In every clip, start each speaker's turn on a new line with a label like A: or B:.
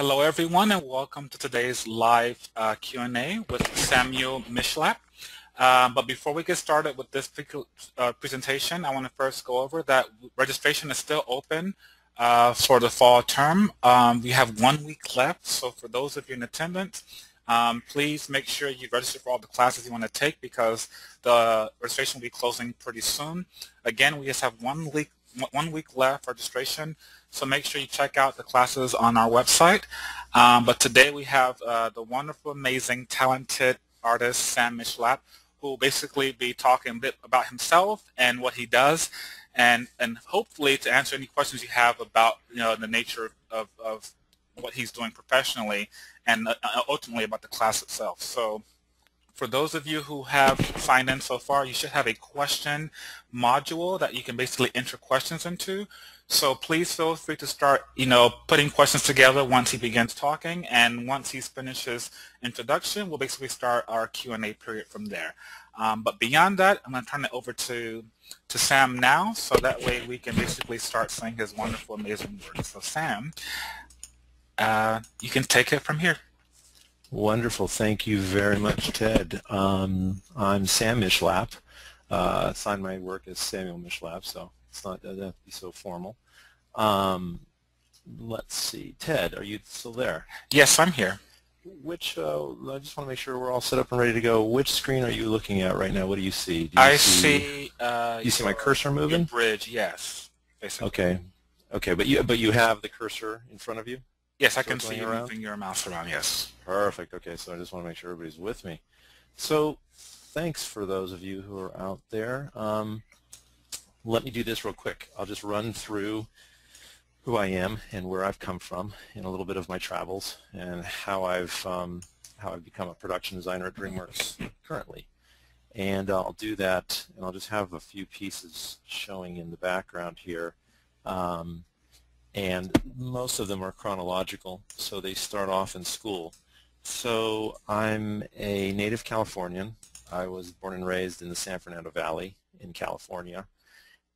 A: Hello everyone and welcome to today's live Q&A with Sam Michlap. But before we get started with this presentation, I want to first go over that registration is still open for the fall term. We have 1 week left, so for those of you in attendance, please make sure you register for all the classes you want to take because the registration will be closing pretty soon. Again, we just have 1 week left for registration, so make sure you check out the classes on our website. But today we have the wonderful, amazing, talented artist Sam Michlap, who will basically be talking a bit about himself and what he does, and hopefully to answer any questions you have about the nature of what he's doing professionally and ultimately about the class itself. So for those of you who have signed in so far, you should have a question module that you can basically enter questions into. So please feel free to start, putting questions together once he begins talking, and once he's finished his introduction, we'll basically start our Q&A period from there. But beyond that, I'm going to turn it over to Sam now, so that way we can basically start saying his wonderful, amazing words. So Sam, you can take it from here.
B: Wonderful. Thank you very much, Ted. I'm Sam Michlap. Signed my work as Samuel Michlap, so it's not doesn't have to be so formal. Let's see. Ted, are you still there?
A: Yes, I'm here.
B: I just want to make sure we're all set up and ready to go. Which screen are you looking at right now? What do you see? Do you
A: see
B: you see my cursor moving?
A: Your bridge, yes. Basically.
B: Okay, but you have the cursor in front of you?
A: Yes, I can see you moving your mouse around, yes.
B: Perfect. Okay, so I just want to make sure everybody's with me. So thanks for those of you who are out there. Let me do this real quick. I'll just run through who I am and where I've come from and a little bit of my travels and how I've become a production designer at DreamWorks currently. And I'll do that, and I'll just have a few pieces showing in the background here. And most of them are chronological, so they start off in school. So I'm a native Californian. I was born and raised in the San Fernando Valley in California,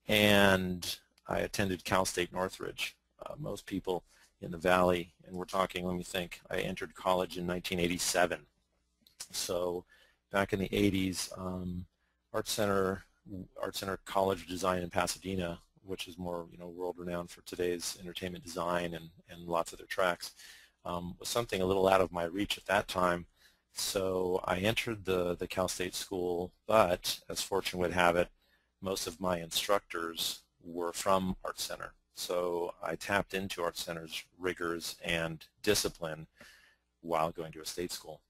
B: and I attended Cal State Northridge. Most people in the Valley, and we're talking, let me think, I entered college in 1987. So back in the 80s, Art Center College of Design in Pasadena, which is more world-renowned for today's entertainment design and lots of their tracks, was something a little out of my reach at that time. So I entered the Cal State school, but as fortune would have it, most of my instructors were from Art Center. So I tapped into Art Center's rigors and discipline while going to a state school.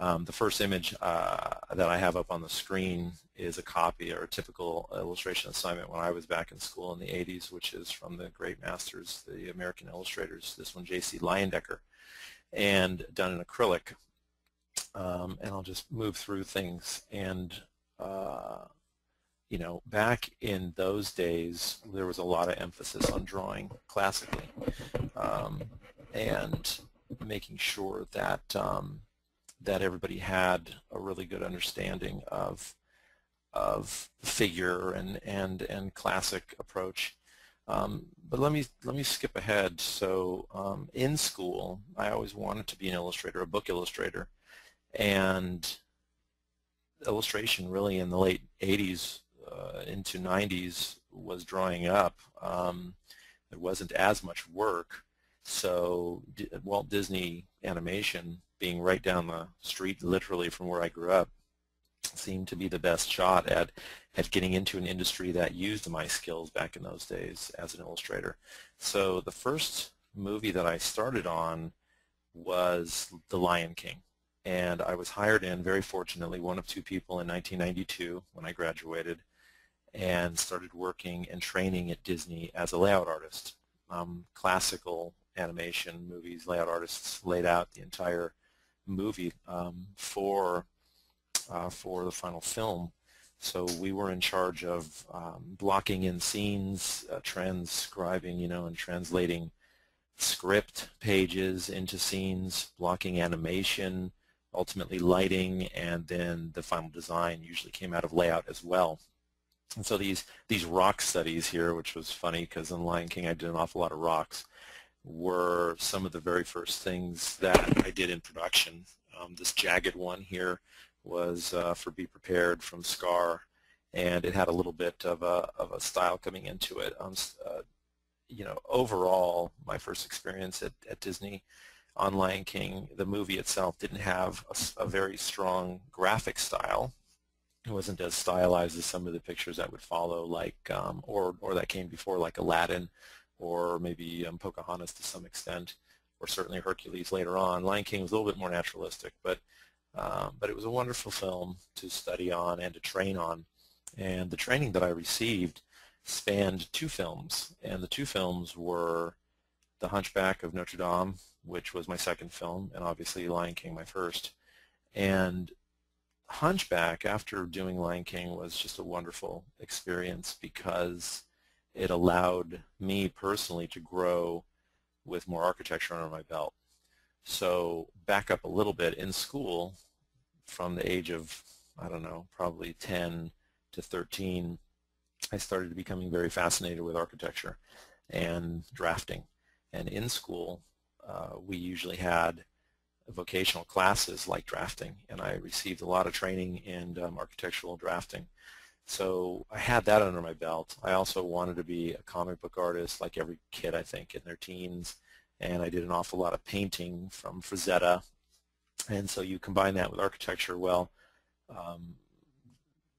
B: The first image that I have up on the screen is a copy or a typical illustration assignment when I was back in school in the 80s, which is from the great masters, the American illustrators, this one J.C. Leyendecker, and done in acrylic. And I'll just move through things. And, back in those days, there was a lot of emphasis on drawing classically and making sure that that everybody had a really good understanding of figure and classic approach. But let me skip ahead. So in school, I always wanted to be an illustrator, a book illustrator, and illustration really in the late 80s into 90s was drawing up. There wasn't as much work, so Walt Disney Animation, being right down the street literally from where I grew up, seemed to be the best shot at getting into an industry that used my skills back in those days as an illustrator. So the first movie that I started on was The Lion King, and I was hired in, very fortunately, one of two people in 1992 when I graduated, and started working and training at Disney as a layout artist. Classical animation movies, layout artists laid out the entire movie for the final film. So we were in charge of blocking in scenes, transcribing, and translating script pages into scenes, blocking animation, ultimately lighting, and then the final design usually came out of layout as well. And so these rock studies here, which was funny because in Lion King I did an awful lot of rocks, were some of the very first things that I did in production. This jagged one here was for Be Prepared from Scar, and it had a little bit of a style coming into it. You know, overall, my first experience at Disney on Lion King, the movie itself didn't have a very strong graphic style. It wasn't as stylized as some of the pictures that would follow, like or that came before, like Aladdin, or maybe Pocahontas to some extent, or certainly Hercules later on. Lion King was a little bit more naturalistic, but it was a wonderful film to study on and to train on. And the training that I received spanned 2 films, and the 2 films were The Hunchback of Notre Dame, which was my second film, and obviously Lion King, my first. And Hunchback, after doing Lion King, was just a wonderful experience because it allowed me personally to grow with more architecture under my belt. So back up a little bit, in school, from the age of, I don't know, probably 10 to 13, I started becoming very fascinated with architecture and drafting. And in school, we usually had vocational classes like drafting, and I received a lot of training in architectural drafting. So I had that under my belt. I also wanted to be a comic book artist like every kid, I think, in their teens, and I did an awful lot of painting from Frazetta. And so you combine that with architecture, well,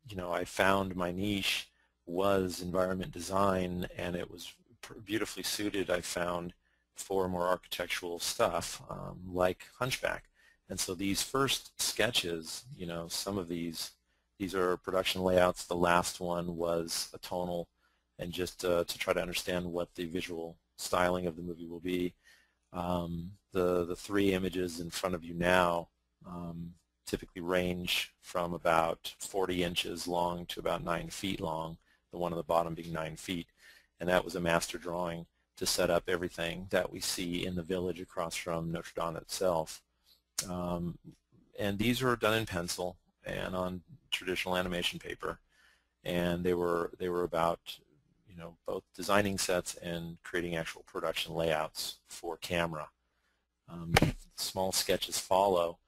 B: you know, I found my niche was environment design, and it was beautifully suited, I found, for more architectural stuff like Hunchback. And so these first sketches, you know, some of these are production layouts. The last one was a tonal, and just to try to understand what the visual styling of the movie will be. The 3 images in front of you now typically range from about 40 inches long to about 9 feet long, the one on the bottom being 9 feet. And that was a master drawing to set up everything that we see in the village across from Notre Dame itself. And these were done in pencil and on traditional animation paper, and they were about, you know, both designing sets and creating actual production layouts for camera. Small sketches follow.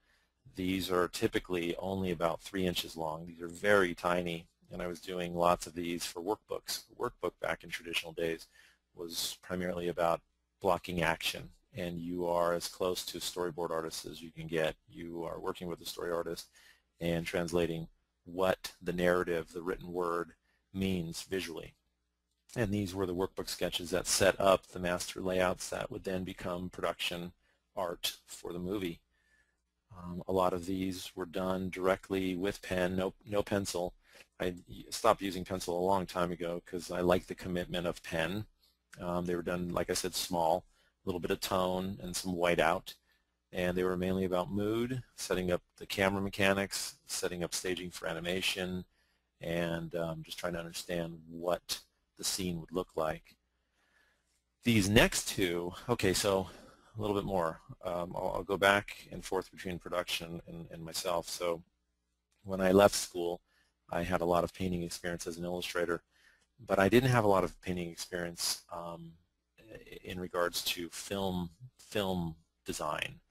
B: These are typically only about 3 inches long. These are very tiny, and I was doing lots of these for workbooks. A workbook back in traditional days was primarily about blocking action, and you are as close to a storyboard artist as you can get. You are working with a story artist and translating what the narrative, the written word, means visually. And these were the workbook sketches that set up the master layouts that would then become production art for the movie. A lot of these were done directly with pen, no pencil. I stopped using pencil a long time ago because I like the commitment of pen. They were done, like I said, small, a little bit of tone and some whiteout, and they were mainly about mood, setting up the camera mechanics, setting up staging for animation, and just trying to understand what the scene would look like. These next 2, okay, so a little bit more. I'll go back and forth between production and myself. So when I left school, I had a lot of painting experience as an illustrator, but I didn't have a lot of painting experience in regards to film design.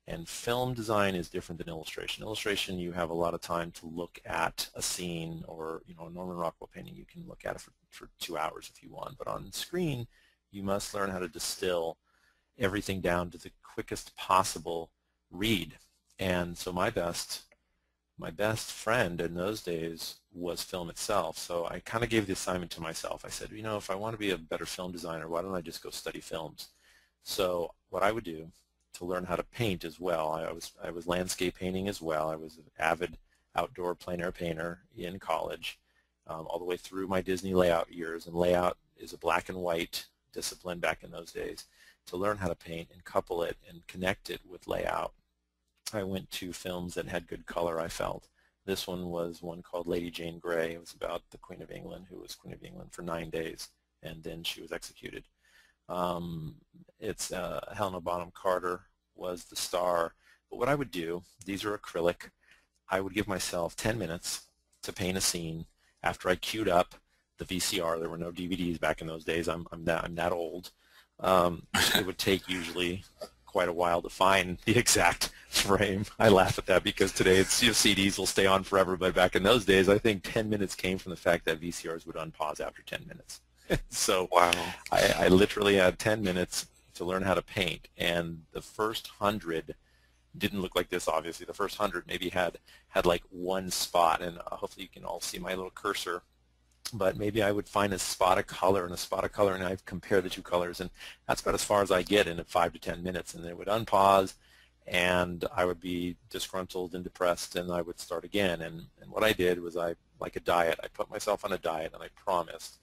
B: And film design is different than illustration. Illustration, you have a lot of time to look at a scene, or, you know, a Norman Rockwell painting, you can look at it for 2 hours if you want. But on screen, you must learn how to distill everything down to the quickest possible read. And so my best friend in those days was film itself. So I kind of gave the assignment to myself. I said, you know, if I want to be a better film designer, why don't I just go study films? So what I would do to learn how to paint as well, I was landscape painting as well. I was an avid outdoor plein air painter in college, all the way through my Disney layout years. And layout is a black and white discipline back in those days. To learn how to paint and couple it and connect it with layout, I went to films that had good color, I felt. This one was one called Lady Jane Grey. It was about the Queen of England, who was Queen of England for 9 days, and then she was executed. It's Helena Bonham Carter was the star. But what I would do, these are acrylic, I would give myself 10 minutes to paint a scene after I queued up the VCR. There were no DVDs back in those days. I'm that old. It would take usually quite a while to find the exact frame. I laugh at that because today it's, CDs will stay on forever, but back in those days, I think 10 minutes came from the fact that VCRs would unpause after 10 minutes. So
A: Wow.
B: I literally had 10 minutes to learn how to paint, and the first 100 didn't look like this, obviously. The first 100 maybe had like one spot, and hopefully you can all see my little cursor. But maybe I would find a spot of color and a spot of color, and I'd compare the two colors, and that's about as far as I get in 5 to 10 minutes. And then it would unpause, and I would be disgruntled and depressed, and I would start again. And what I did was, like a diet, I put myself on a diet, and I promised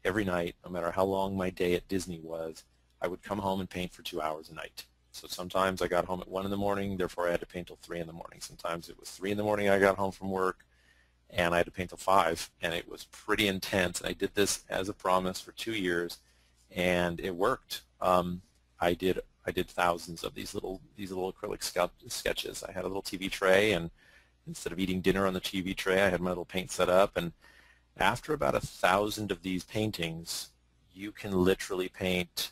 B: every night, no matter how long my day at Disney was, I would come home and paint for 2 hours a night. So sometimes I got home at 1 in the morning, therefore I had to paint till 3 in the morning. Sometimes it was 3 in the morning I got home from work, and I had to paint till 5, and it was pretty intense. And I did this as a promise for 2 years, and it worked. I did thousands of these little acrylic sketches. I had a little TV tray, and instead of eating dinner on the TV tray, I had my little paint set up. And after about 1,000 of these paintings, you can literally paint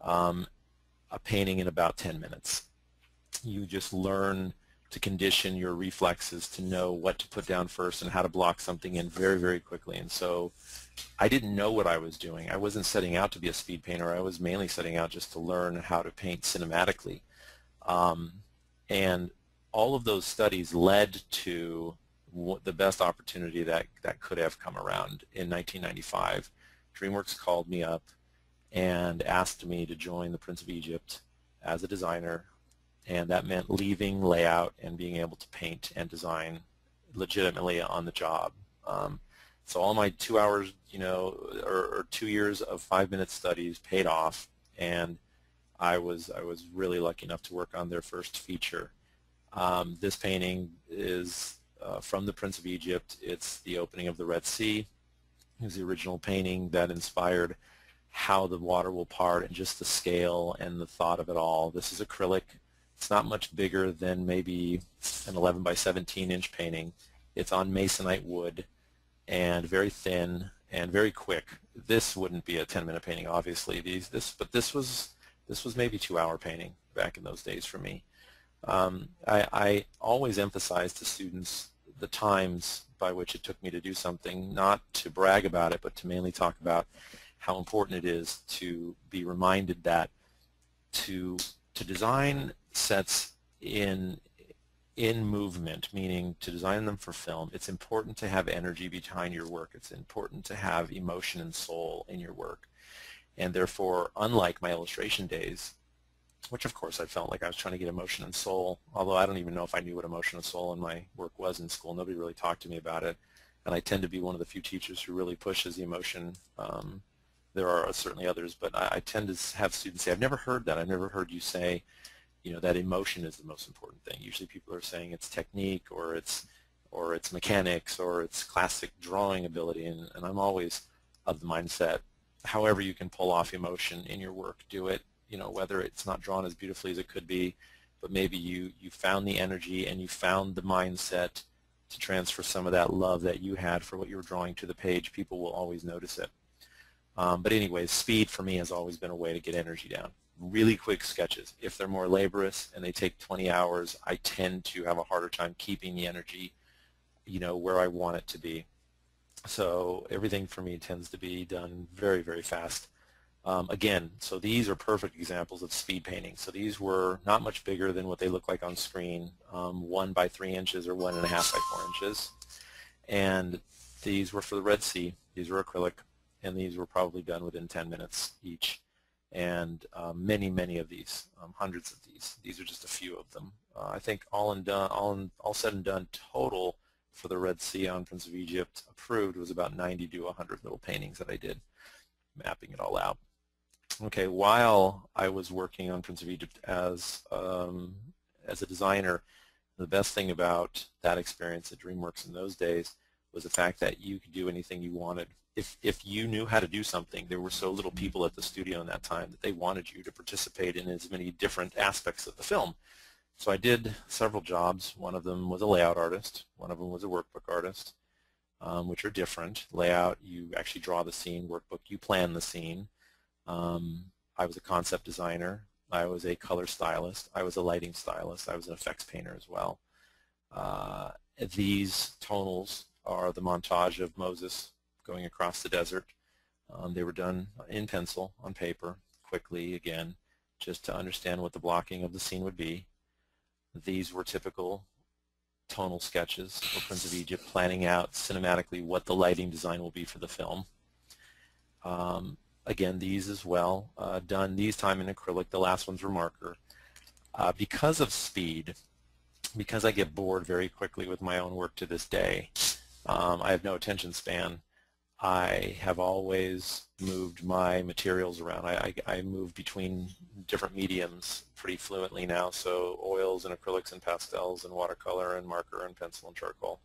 B: a painting in about 10 minutes. You just learn to condition your reflexes to know what to put down first and how to block something in very, very quickly. And so I didn't know what I was doing. I wasn't setting out to be a speed painter. I was mainly setting out just to learn how to paint cinematically. And all of those studies led to the best opportunity that could have come around in 1995. DreamWorks called me up and asked me to join the Prince of Egypt as a designer, and that meant leaving layout and being able to paint and design legitimately on the job. So all my 2 hours, or 2 years of 5-minute studies paid off, and I was really lucky enough to work on their first feature. This painting is from the Prince of Egypt. It's the opening of the Red Sea. It was the original painting that inspired how the water will part and just the scale and the thought of it all. This is acrylic. It's not much bigger than maybe an 11 by 17 inch painting. It's on masonite wood and very thin and very quick. This wouldn't be a 10-minute painting, obviously. But this was maybe 2-hour painting back in those days for me. I always emphasize to students the times by which it took me to do something, not to brag about it, but to mainly talk about how important it is to be reminded that to design sets in movement, meaning to design them for film, it's important to have energy behind your work. It's important to have emotion and soul in your work. And therefore, unlike my illustration days, which of course I felt like I was trying to get emotion and soul, although I don't even know if I knew what emotion and soul in my work was in school. Nobody really talked to me about it. And I tend to be one of the few teachers who really pushes the emotion. There are certainly others, but I tend to have students say, I've never heard that. I've never heard you say, that emotion is the most important thing. Usually people are saying it's technique, or it's mechanics, or it's classic drawing ability, and I'm always of the mindset, however you can pull off emotion in your work, do it. Whether it's not drawn as beautifully as it could be, but maybe you found the energy and you found the mindset to transfer some of that love that you had for what you were drawing to the page. People will always notice it. But anyways, speed for me has always been a way to get energy down. Really quick sketches. If they're more laborious and they take 20 hours, I tend to have a harder time keeping the energy, where I want it to be. So everything for me tends to be done very, very fast. Again, so these are perfect examples of speed painting. So these were not much bigger than what they look like on screen, 1 by 3 inches or 1.5 by 4 inches. And these were for the Red Sea. These were acrylic, and these were probably done within 10 minutes each. And many, many of these, hundreds of these. These are just a few of them. I think all said and done, total for the Red Sea on Prince of Egypt approved was about 90 to 100 little paintings that I did, mapping it all out. Okay, while I was working on Prince of Egypt as a designer, the best thing about that experience at DreamWorks in those days was the fact that you could do anything you wanted. If you knew how to do something, there were so little people at the studio in that time that they wanted you to participate in as many different aspects of the film. So I did several jobs. One of them was a layout artist. One of them was a workbook artist, which are different. Layout, you actually draw the scene. Workbook, you plan the scene. I was a concept designer. I was a color stylist. I was a lighting stylist. I was an effects painter as well. These tonals are the montage of Moses going across the desert. They were done in pencil, on paper, quickly, again, just to understand what the blocking of the scene would be. These were typical tonal sketches for Prince of Egypt, planning out cinematically what the lighting design will be for the film. Again, these as well, done these time in acrylic. The last ones were marker. Because of speed, because I get bored very quickly with my own work to this day, I have no attention span. I have always moved my materials around. I move between different mediums pretty fluently now, so oils and acrylics and pastels and watercolor and marker and pencil and charcoal.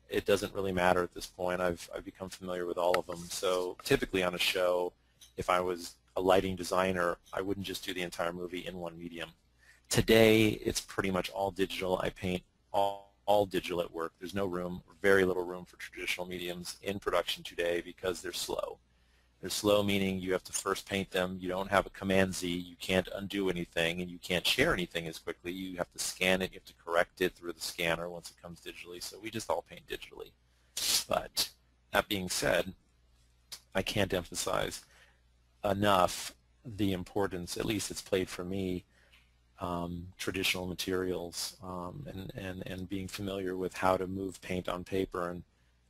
B: It doesn't really matter at this point. I've become familiar with all of them. So typically on a show, if I was a lighting designer, I wouldn't just do the entire movie in one medium. Today, it's pretty much all digital. I paint all digital at work. There's no room, very little room for traditional mediums in production today because they're slow. They're slow meaning you have to first paint them. You don't have a Command-Z. You can't undo anything, and you can't share anything as quickly. You have to scan it. You have to correct it through the scanner once it comes digitally. So we just all paint digitally. But that being said, I can't emphasize enough the importance, at least it's played for me, traditional materials and being familiar with how to move paint on paper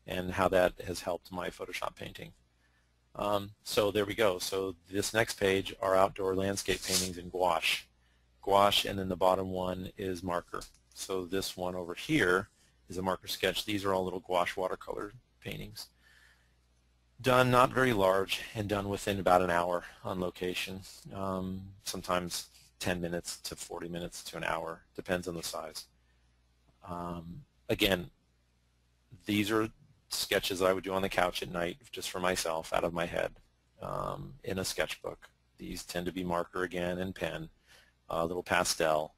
B: and how that has helped my Photoshop painting. So there we go. So this next page are outdoor landscape paintings in gouache. Gouache, and then the bottom one is marker. So this one over here is a marker sketch. These are all little gouache watercolor paintings. Done not very large and done within about an hour on location. Sometimes 10 minutes to 40 minutes to an hour, depends on the size. Again, these are sketches I would do on the couch at night just for myself out of my head in a sketchbook. These tend to be marker again and pen, a little pastel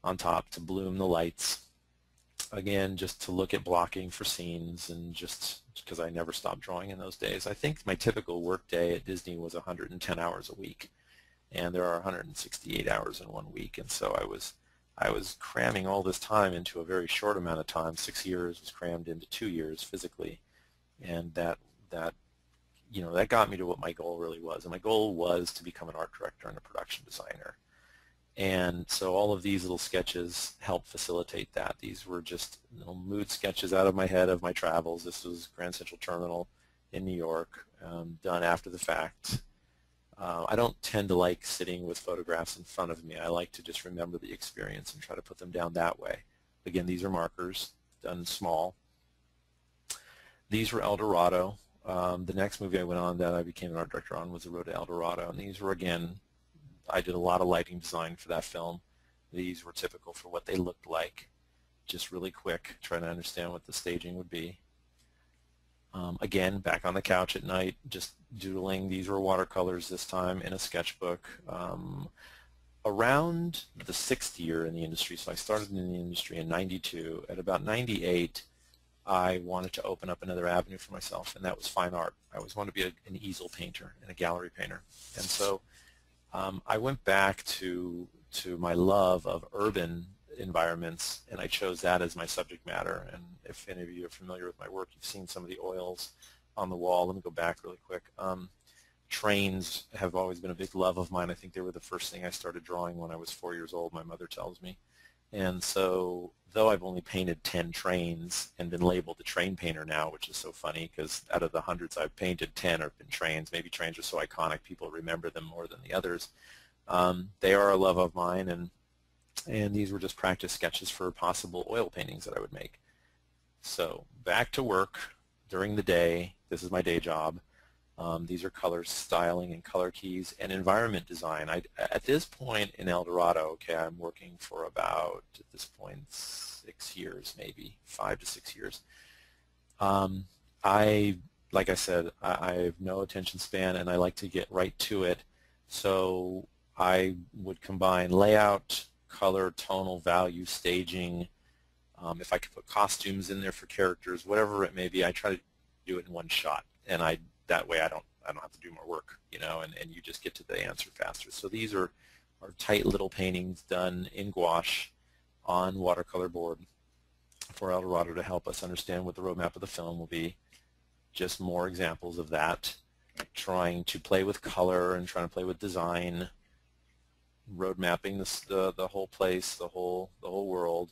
B: on top to bloom the lights. Again, just to look at blocking for scenes and just because I never stopped drawing in those days. I think my typical work day at Disney was 110 hours a week, and there are 168 hours in 1 week, and so I was cramming all this time into a very short amount of time. 6 years was crammed into 2 years physically, and that got me to what my goal really was. And my goal was to become an art director and a production designer. And so all of these little sketches helped facilitate that. These were just mood sketches out of my head of my travels. This was Grand Central Terminal in New York, done after the fact. I don't tend to like sitting with photographs in front of me. I like to just remember the experience and try to put them down that way. Again, these are markers, done small. These were El Dorado. The next movie I went on that I became an art director on was The Road to El Dorado, and these were, again, I did a lot of lighting design for that film. These were typical for what they looked like, just really quick, trying to understand what the staging would be. Again, back on the couch at night, just doodling. These were watercolors this time in a sketchbook. Around the 6th year in the industry, so I started in the industry in '92. At about '98, I wanted to open up another avenue for myself, and that was fine art. I always wanted to be an easel painter and a gallery painter. And so I went back to my love of urban environments, and I chose that as my subject matter. And if any of you are familiar with my work, you've seen some of the oils on the wall. Let me go back really quick. Trains have always been a big love of mine. I think they were the first thing I started drawing when I was 4 years old, my mother tells me. And so though I've only painted 10 trains and been labeled a train painter now, which is so funny because out of the hundreds I've painted, 10 have been trains. Maybe trains are so iconic people remember them more than the others. They are a love of mine, and these were just practice sketches for possible oil paintings that I would make. So back to work during the day. This is my day job. These are color styling and color keys and environment design. At this point in El Dorado, okay, I'm working for about, at this point, 6 years, maybe 5 to 6 years. Like I said, I have no attention span, and I like to get right to it. So I would combine layout, color, tonal, value, staging. If I could put costumes in there for characters, whatever it may be, I try to do it in one shot, and that way I I don't have to do more work, you know, and you just get to the answer faster. So these are tight little paintings done in gouache on watercolor board for El Dorado to help us understand what the roadmap of the film will be. Just more examples of that, trying to play with color and trying to play with design, road mapping the whole place, the whole world.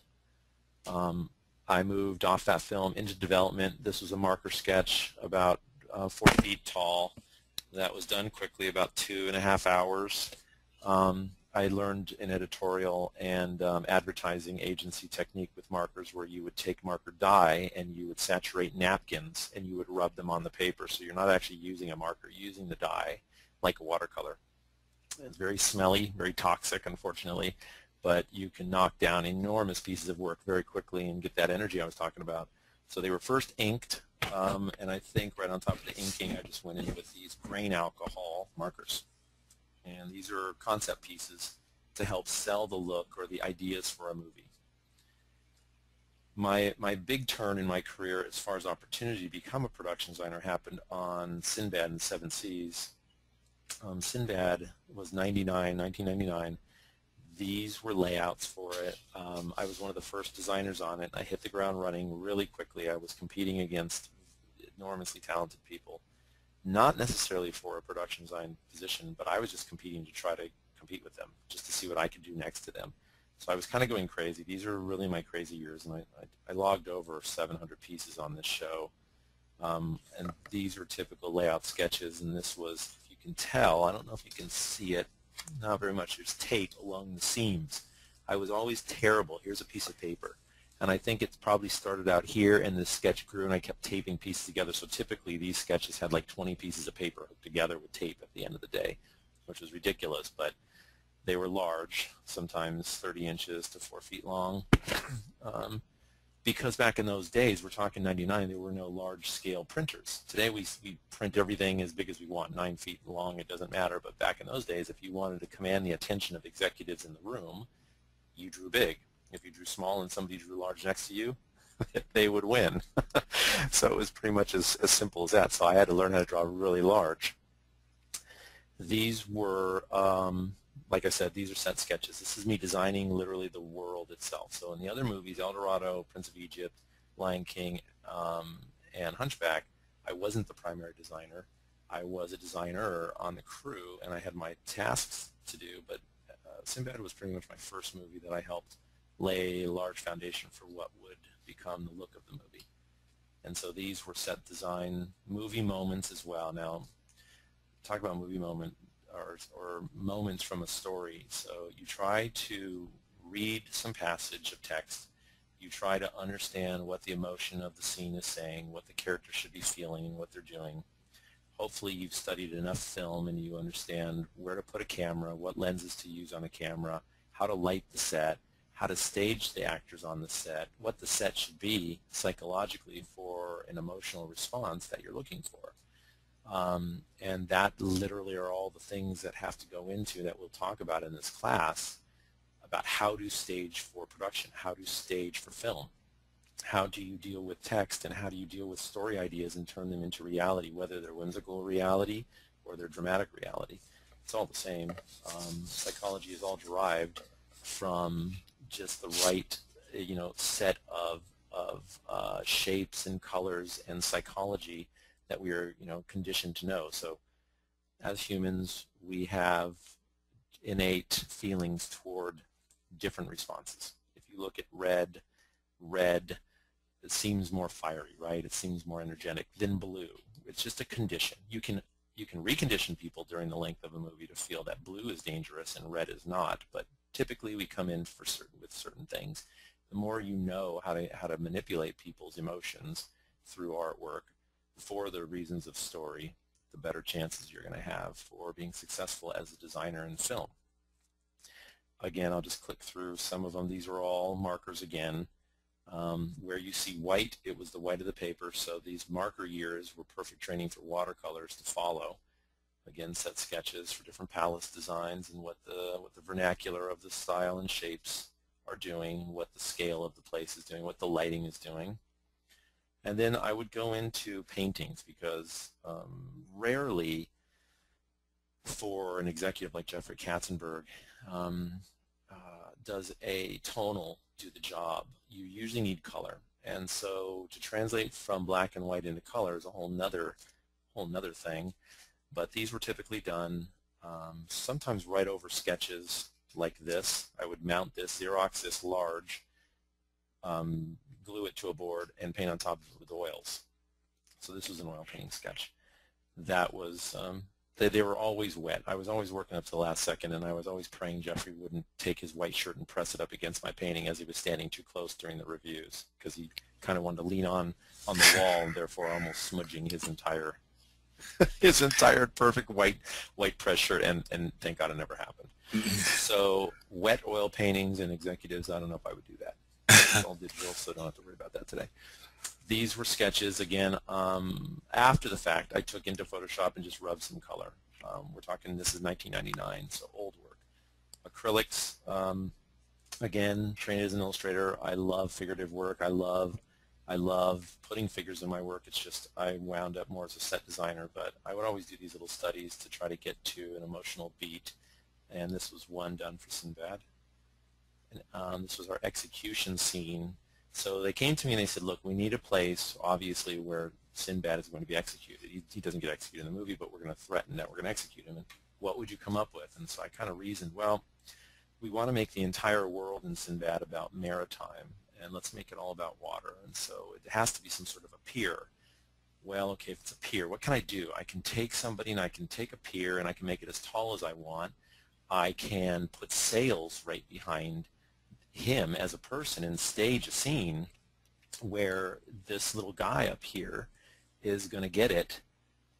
B: I moved off that film into development. This was a marker sketch about 4 feet tall. That was done quickly, about 2.5 hours. I learned an editorial and advertising agency technique with markers where you would take marker dye and you would saturate napkins and you would rub them on the paper. So you're not actually using a marker, you're using the dye like a watercolor. It's very smelly, very toxic, unfortunately, but you can knock down enormous pieces of work very quickly and get that energy I was talking about. So they were first inked, and I think right on top of the inking I just went in with these grain alcohol markers. And these are concept pieces to help sell the look or the ideas for a movie. My big turn in my career as far as opportunity to become a production designer happened on Sinbad and Seven Seas. Sinbad was 1999. These were layouts for it. I was one of the first designers on it. I hit the ground running really quickly. I was competing against enormously talented people. Not necessarily for a production design position, but I was just competing to try to compete with them, just to see what I could do next to them. So I was kind of going crazy. These are really my crazy years, and I logged over 700 pieces on this show. And these are typical layout sketches, and this was, if you can tell, I don't know if you can see it, not very much, there's tape along the seams. I was always terrible. Here's a piece of paper. And I think it's probably started out here, and the sketch grew, and I kept taping pieces together. So typically these sketches had like 20 pieces of paper hooked together with tape at the end of the day, which was ridiculous, but they were large, sometimes 30 inches to 4 feet long. Because back in those days, we're talking 99, there were no large-scale printers. Today we print everything as big as we want, 9 feet long, it doesn't matter. But back in those days, if you wanted to command the attention of executives in the room, you drew big. If you drew small and somebody drew large next to you, they would win. So it was pretty much as simple as that. So I had to learn how to draw really large. These were, like I said, these are set sketches. This is me designing literally the world itself. So in the other movies, El Dorado, Prince of Egypt, Lion King, and Hunchback, I wasn't the primary designer. I was a designer on the crew, and I had my tasks to do. But Sinbad was pretty much my first movie that I helped lay a large foundation for what would become the look of the movie. And so these were set design movie moments as well. Now, talk about movie moment or moments from a story. So you try to read some passage of text. You try to understand what the emotion of the scene is saying, what the character should be feeling, what they're doing. Hopefully you've studied enough film and you understand where to put a camera, what lenses to use on a camera, how to light the set, how to stage the actors on the set, what the set should be psychologically for an emotional response that you're looking for. And that literally are all the things that have to go into that we'll talk about in this class about how to stage for production, how to stage for film. How do you deal with text and how do you deal with story ideas and turn them into reality, whether they're whimsical reality or they're dramatic reality. It's all the same. Psychology is all derived from just the right, set of shapes and colors and psychology that we are, conditioned to know. So as humans, we have innate feelings toward different responses. If you look at red, it seems more fiery, right? It seems more energetic than blue. It's just a condition. You can recondition people during the length of a movie to feel that blue is dangerous and red is not, but typically we come in with certain things. The more you know how to manipulate people's emotions through artwork for the reasons of story, the better chances you're going to have for being successful as a designer in film. Again, I'll just click through some of them. These are all markers again. Where you see white, it was the white of the paper, so these marker years were perfect training for watercolors to follow. Again, set sketches for different palace designs and what the vernacular of the style and shapes are doing, what the scale of the place is doing, what the lighting is doing. And then I would go into paintings because rarely for an executive like Jeffrey Katzenberg does a tonal do the job. You usually need color. And so to translate from black and white into color is a whole nother thing. But these were typically done sometimes right over sketches like this. I would mount this, Xerox this large, glue it to a board, and paint on top of it with oils. So this was an oil painting sketch. That was, they were always wet. I was always working up to the last second, and I was always praying Jeffrey wouldn't take his white shirt and press it up against my painting as he was standing too close during the reviews, because he kind of wanted to lean on the wall, and therefore almost smudging his entire perfect white press shirt, and thank God it never happened. So wet oil paintings and executives, I don't know if I would do that. It's all digital, so don't have to worry about that today. These were sketches, again, after the fact. I took into Photoshop and just rubbed some color. We're talking, this is 1999, so old work. Acrylics, again, trained as an illustrator. I love figurative work. I love putting figures in my work. It's just I wound up more as a set designer, but I would always do these little studies to try to get to an emotional beat, and this was one done for Sinbad. And, this was our execution scene. So they came to me and they said, look, we need a place, obviously, where Sinbad is going to be executed. He doesn't get executed in the movie, but we're going to threaten that we're going to execute him. And what would you come up with? And so I kind of reasoned, well, we want to make the entire world in Sinbad about maritime, and let's make it all about water. And so it has to be some sort of a pier. Well, okay, if it's a pier, what can I do? I can take somebody and I can take a pier and I can make it as tall as I want. I can put sails right behind him as a person and stage a scene where this little guy up here is going to get it,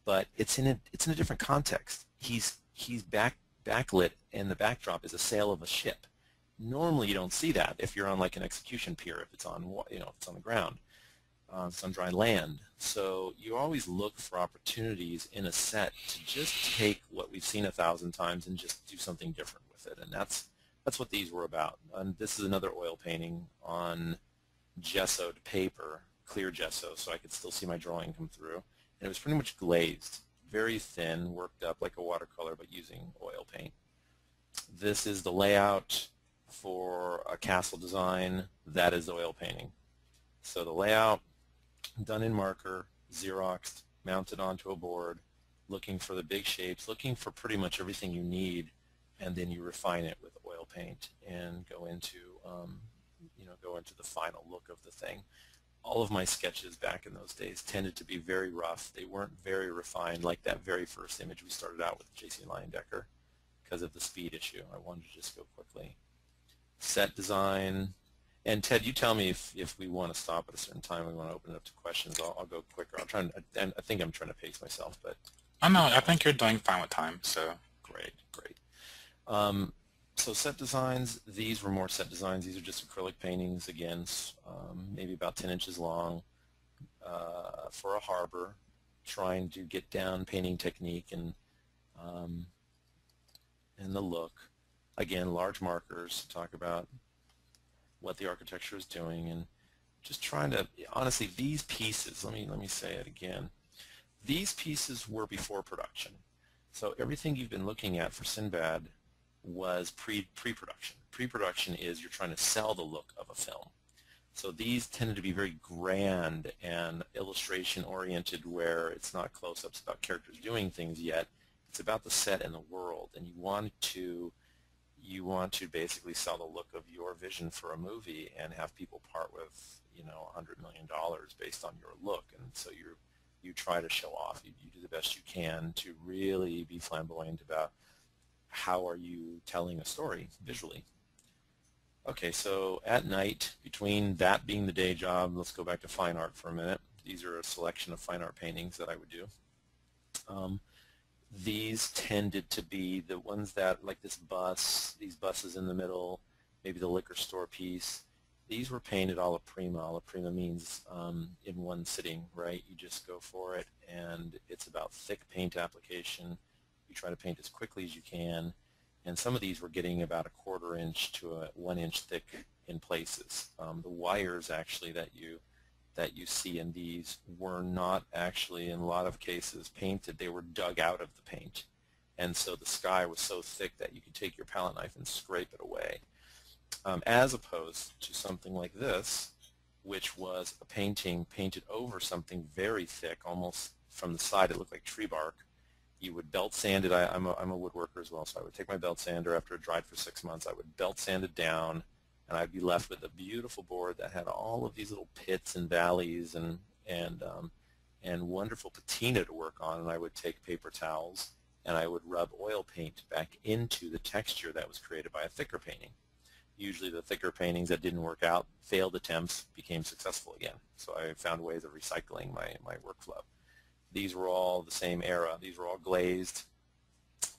B: but it's in a different context. He's backlit, and the backdrop is a sail of a ship. Normally you don't see that if you're on like an execution pier, if it's on, if it's on the ground, it's on dry land. So you always look for opportunities in a set to just take what we've seen 1,000 times and just do something different with it, and that's what these were about. And this is another oil painting on gessoed paper, clear gesso, so I could still see my drawing come through. And it was pretty much glazed, very thin, worked up like a watercolor, but using oil paint. This is the layout for a castle design. That is the oil painting. So the layout, done in marker, Xeroxed, mounted onto a board, looking for the big shapes, looking for pretty much everything you need, and then you refine it with oil paint and go into the final look of the thing. All of my sketches back in those days tended to be very rough. They weren't very refined like that very first image we started out with, J.C. Leyendecker, because of the speed issue. I wanted to just go quickly. Set design. And Ted, you tell me if we want to stop at a certain time, we want to open it up to questions. I'll go quicker. I think I'm trying to pace myself, but.
A: Oh no, I think you're doing fine with time. So
B: great. So set designs. These were more set designs. These are just acrylic paintings, again, maybe about 10 inches long, for a harbor, trying to get down painting technique and the look. Again, large markers to talk about what the architecture is doing, and just trying to, honestly, these pieces, let me say it again, these pieces were before production. So everything you've been looking at for Sinbad was pre-production. Pre-production is you're trying to sell the look of a film. So these tended to be very grand and illustration oriented, where it's not close-ups about characters doing things yet. It's about the set and the world, and you want to basically sell the look of your vision for a movie and have people part with $100 million based on your look. And so you try to show off. You do the best you can to really be flamboyant about how are you telling a story visually. Okay, so at night, between that being the day job, let's go back to fine art for a minute. These are a selection of fine art paintings that I would do. These tended to be the ones that, like this bus, these buses in the middle, maybe the liquor store piece. These were painted alla prima. Alla prima means in one sitting, right? You just go for it, and it's about thick paint application. You try to paint as quickly as you can, and some of these were getting about a 1/4 inch to a 1 inch thick in places. The wires actually that you that you see in these were not actually, in a lot of cases, painted. They were dug out of the paint. And so the sky was so thick that you could take your palette knife and scrape it away. As opposed to something like this, which was a painting painted over something very thick, almost from the side it looked like tree bark. You would belt sand it. I'm a woodworker as well, so I would take my belt sander after it dried for 6 months. I would belt sand it down, and I'd be left with a beautiful board that had all of these little pits and valleys and wonderful patina to work on. And I would take paper towels and I would rub oil paint back into the texture that was created by a thicker painting. Usually the thicker paintings that didn't work out, failed attempts, became successful again. So I found ways of recycling my workflow. These were all the same era. These were all glazed,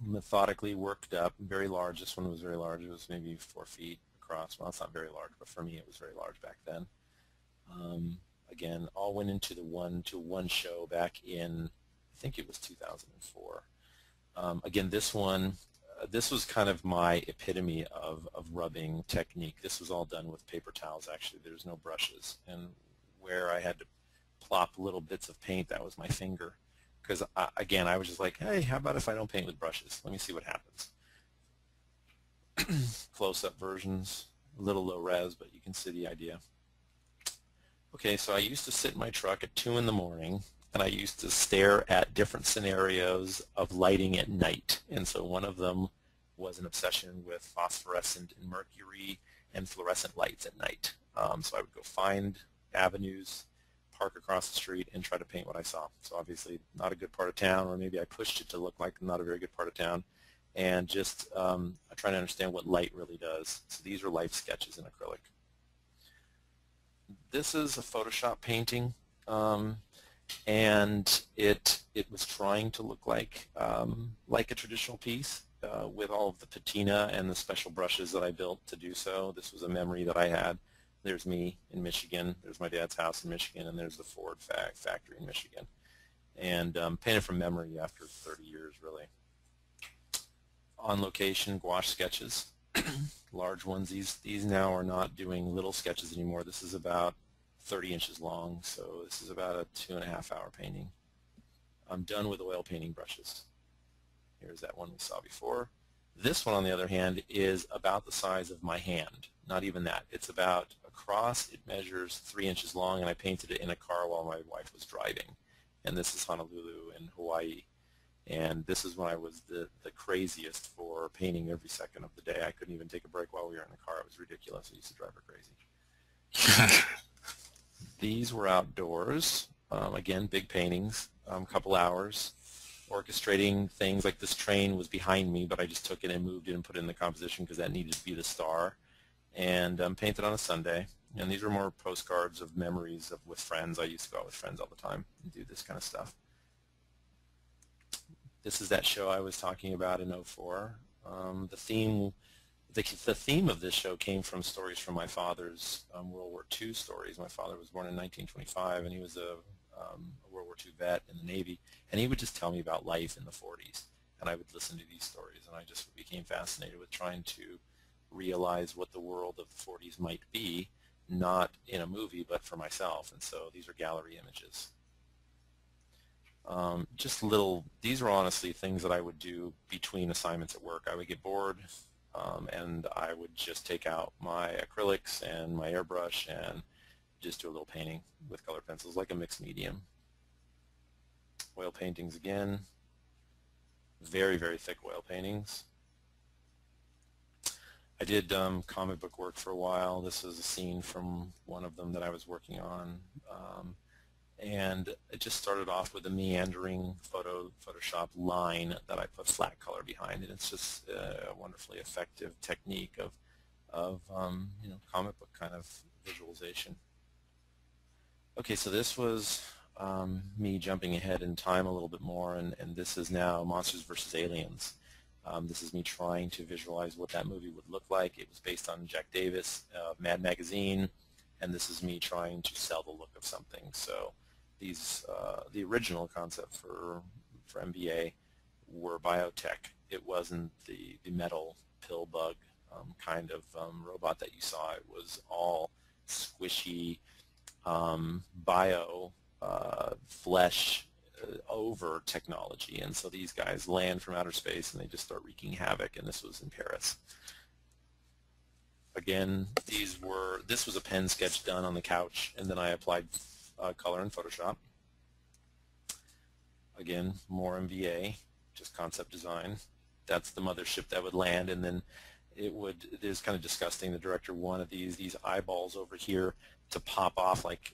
B: methodically worked up, very large. This one was very large. It was maybe 4 feet across. Well, it's not very large, but for me it was very large back then. Again, all went into the one show back in, I think it was 2004. Again, this one, this was kind of my epitome of rubbing technique. This was all done with paper towels, actually. There's no brushes. And where I had to plop little bits of paint, that was my finger. Because, again, I was just like, hey, how about if I don't paint with brushes? Let me see what happens. Close-up versions, a little low res, but you can see the idea. Okay, so I used to sit in my truck at 2 in the morning, and I used to stare at different scenarios of lighting at night. And so one of them was an obsession with phosphorescent and mercury and fluorescent lights at night. So I would go find avenues, park across the street, and try to paint what I saw. So obviously not a good part of town, or maybe I pushed it to look like not a very good part of town. And just I try to understand what light really does. So these are life sketches in acrylic. This is a Photoshop painting. And it was trying to look like a traditional piece with all of the patina and the special brushes that I built to do so. This was a memory that I had. There's me in Michigan. There's my dad's house in Michigan, and there's the Ford factory in Michigan. And painted from memory after 30 years, really. On location, gouache sketches, large ones. These now are not doing little sketches anymore. This is about 30 inches long, so this is about a 2.5-hour painting. I'm done with oil painting brushes. Here's that one we saw before. This one, on the other hand, is about the size of my hand. Not even that. It's about across. It measures 3 inches long, and I painted it in a car while my wife was driving. And this is Honolulu in Hawaii. And this is when I was the craziest for painting every second of the day. I couldn't even take a break while we were in the car. It was ridiculous. I used to drive her crazy. These were outdoors. Again, big paintings, couple hours, orchestrating things like this train was behind me, but I just took it and moved it and put it in the composition because that needed to be the star. And painted on a Sunday. And these were more postcards of memories with friends. I used to go out with friends all the time and do this kind of stuff. This is that show I was talking about in '04. The theme of this show came from stories from my father's World War II stories. My father was born in 1925, and he was a World War II vet in the Navy, and he would just tell me about life in the 40s, and I would listen to these stories, and I just became fascinated with trying to realize what the world of the 40s might be, not in a movie, but for myself. And so these are gallery images. These are honestly things that I would do between assignments at work. I would get bored, and I would just take out my acrylics and my airbrush and just do a little painting with color pencils, like a mixed medium. Oil paintings again, very, very thick oil paintings. I did comic book work for a while. This is a scene from one of them that I was working on. And it just started off with a meandering Photoshop line that I put flat color behind, and it's just a wonderfully effective technique of comic book kind of visualization. Okay, so this was me jumping ahead in time a little bit more, and this is now Monsters vs. Aliens. This is me trying to visualize what that movie would look like. It was based on Jack Davis, Mad Magazine, and this is me trying to sell the look of something. So these, the original concept for MBA were biotech. It wasn't the metal pill bug kind of robot that you saw. It was all squishy, bio flesh over technology, and so these guys land from outer space and they just start wreaking havoc, and this was in Paris. Again, this was a pen sketch done on the couch, and then I applied color in Photoshop. Again, more MVA, just concept design. That's the mothership that would land, and then it is kind of disgusting. The director wanted these eyeballs over here to pop off like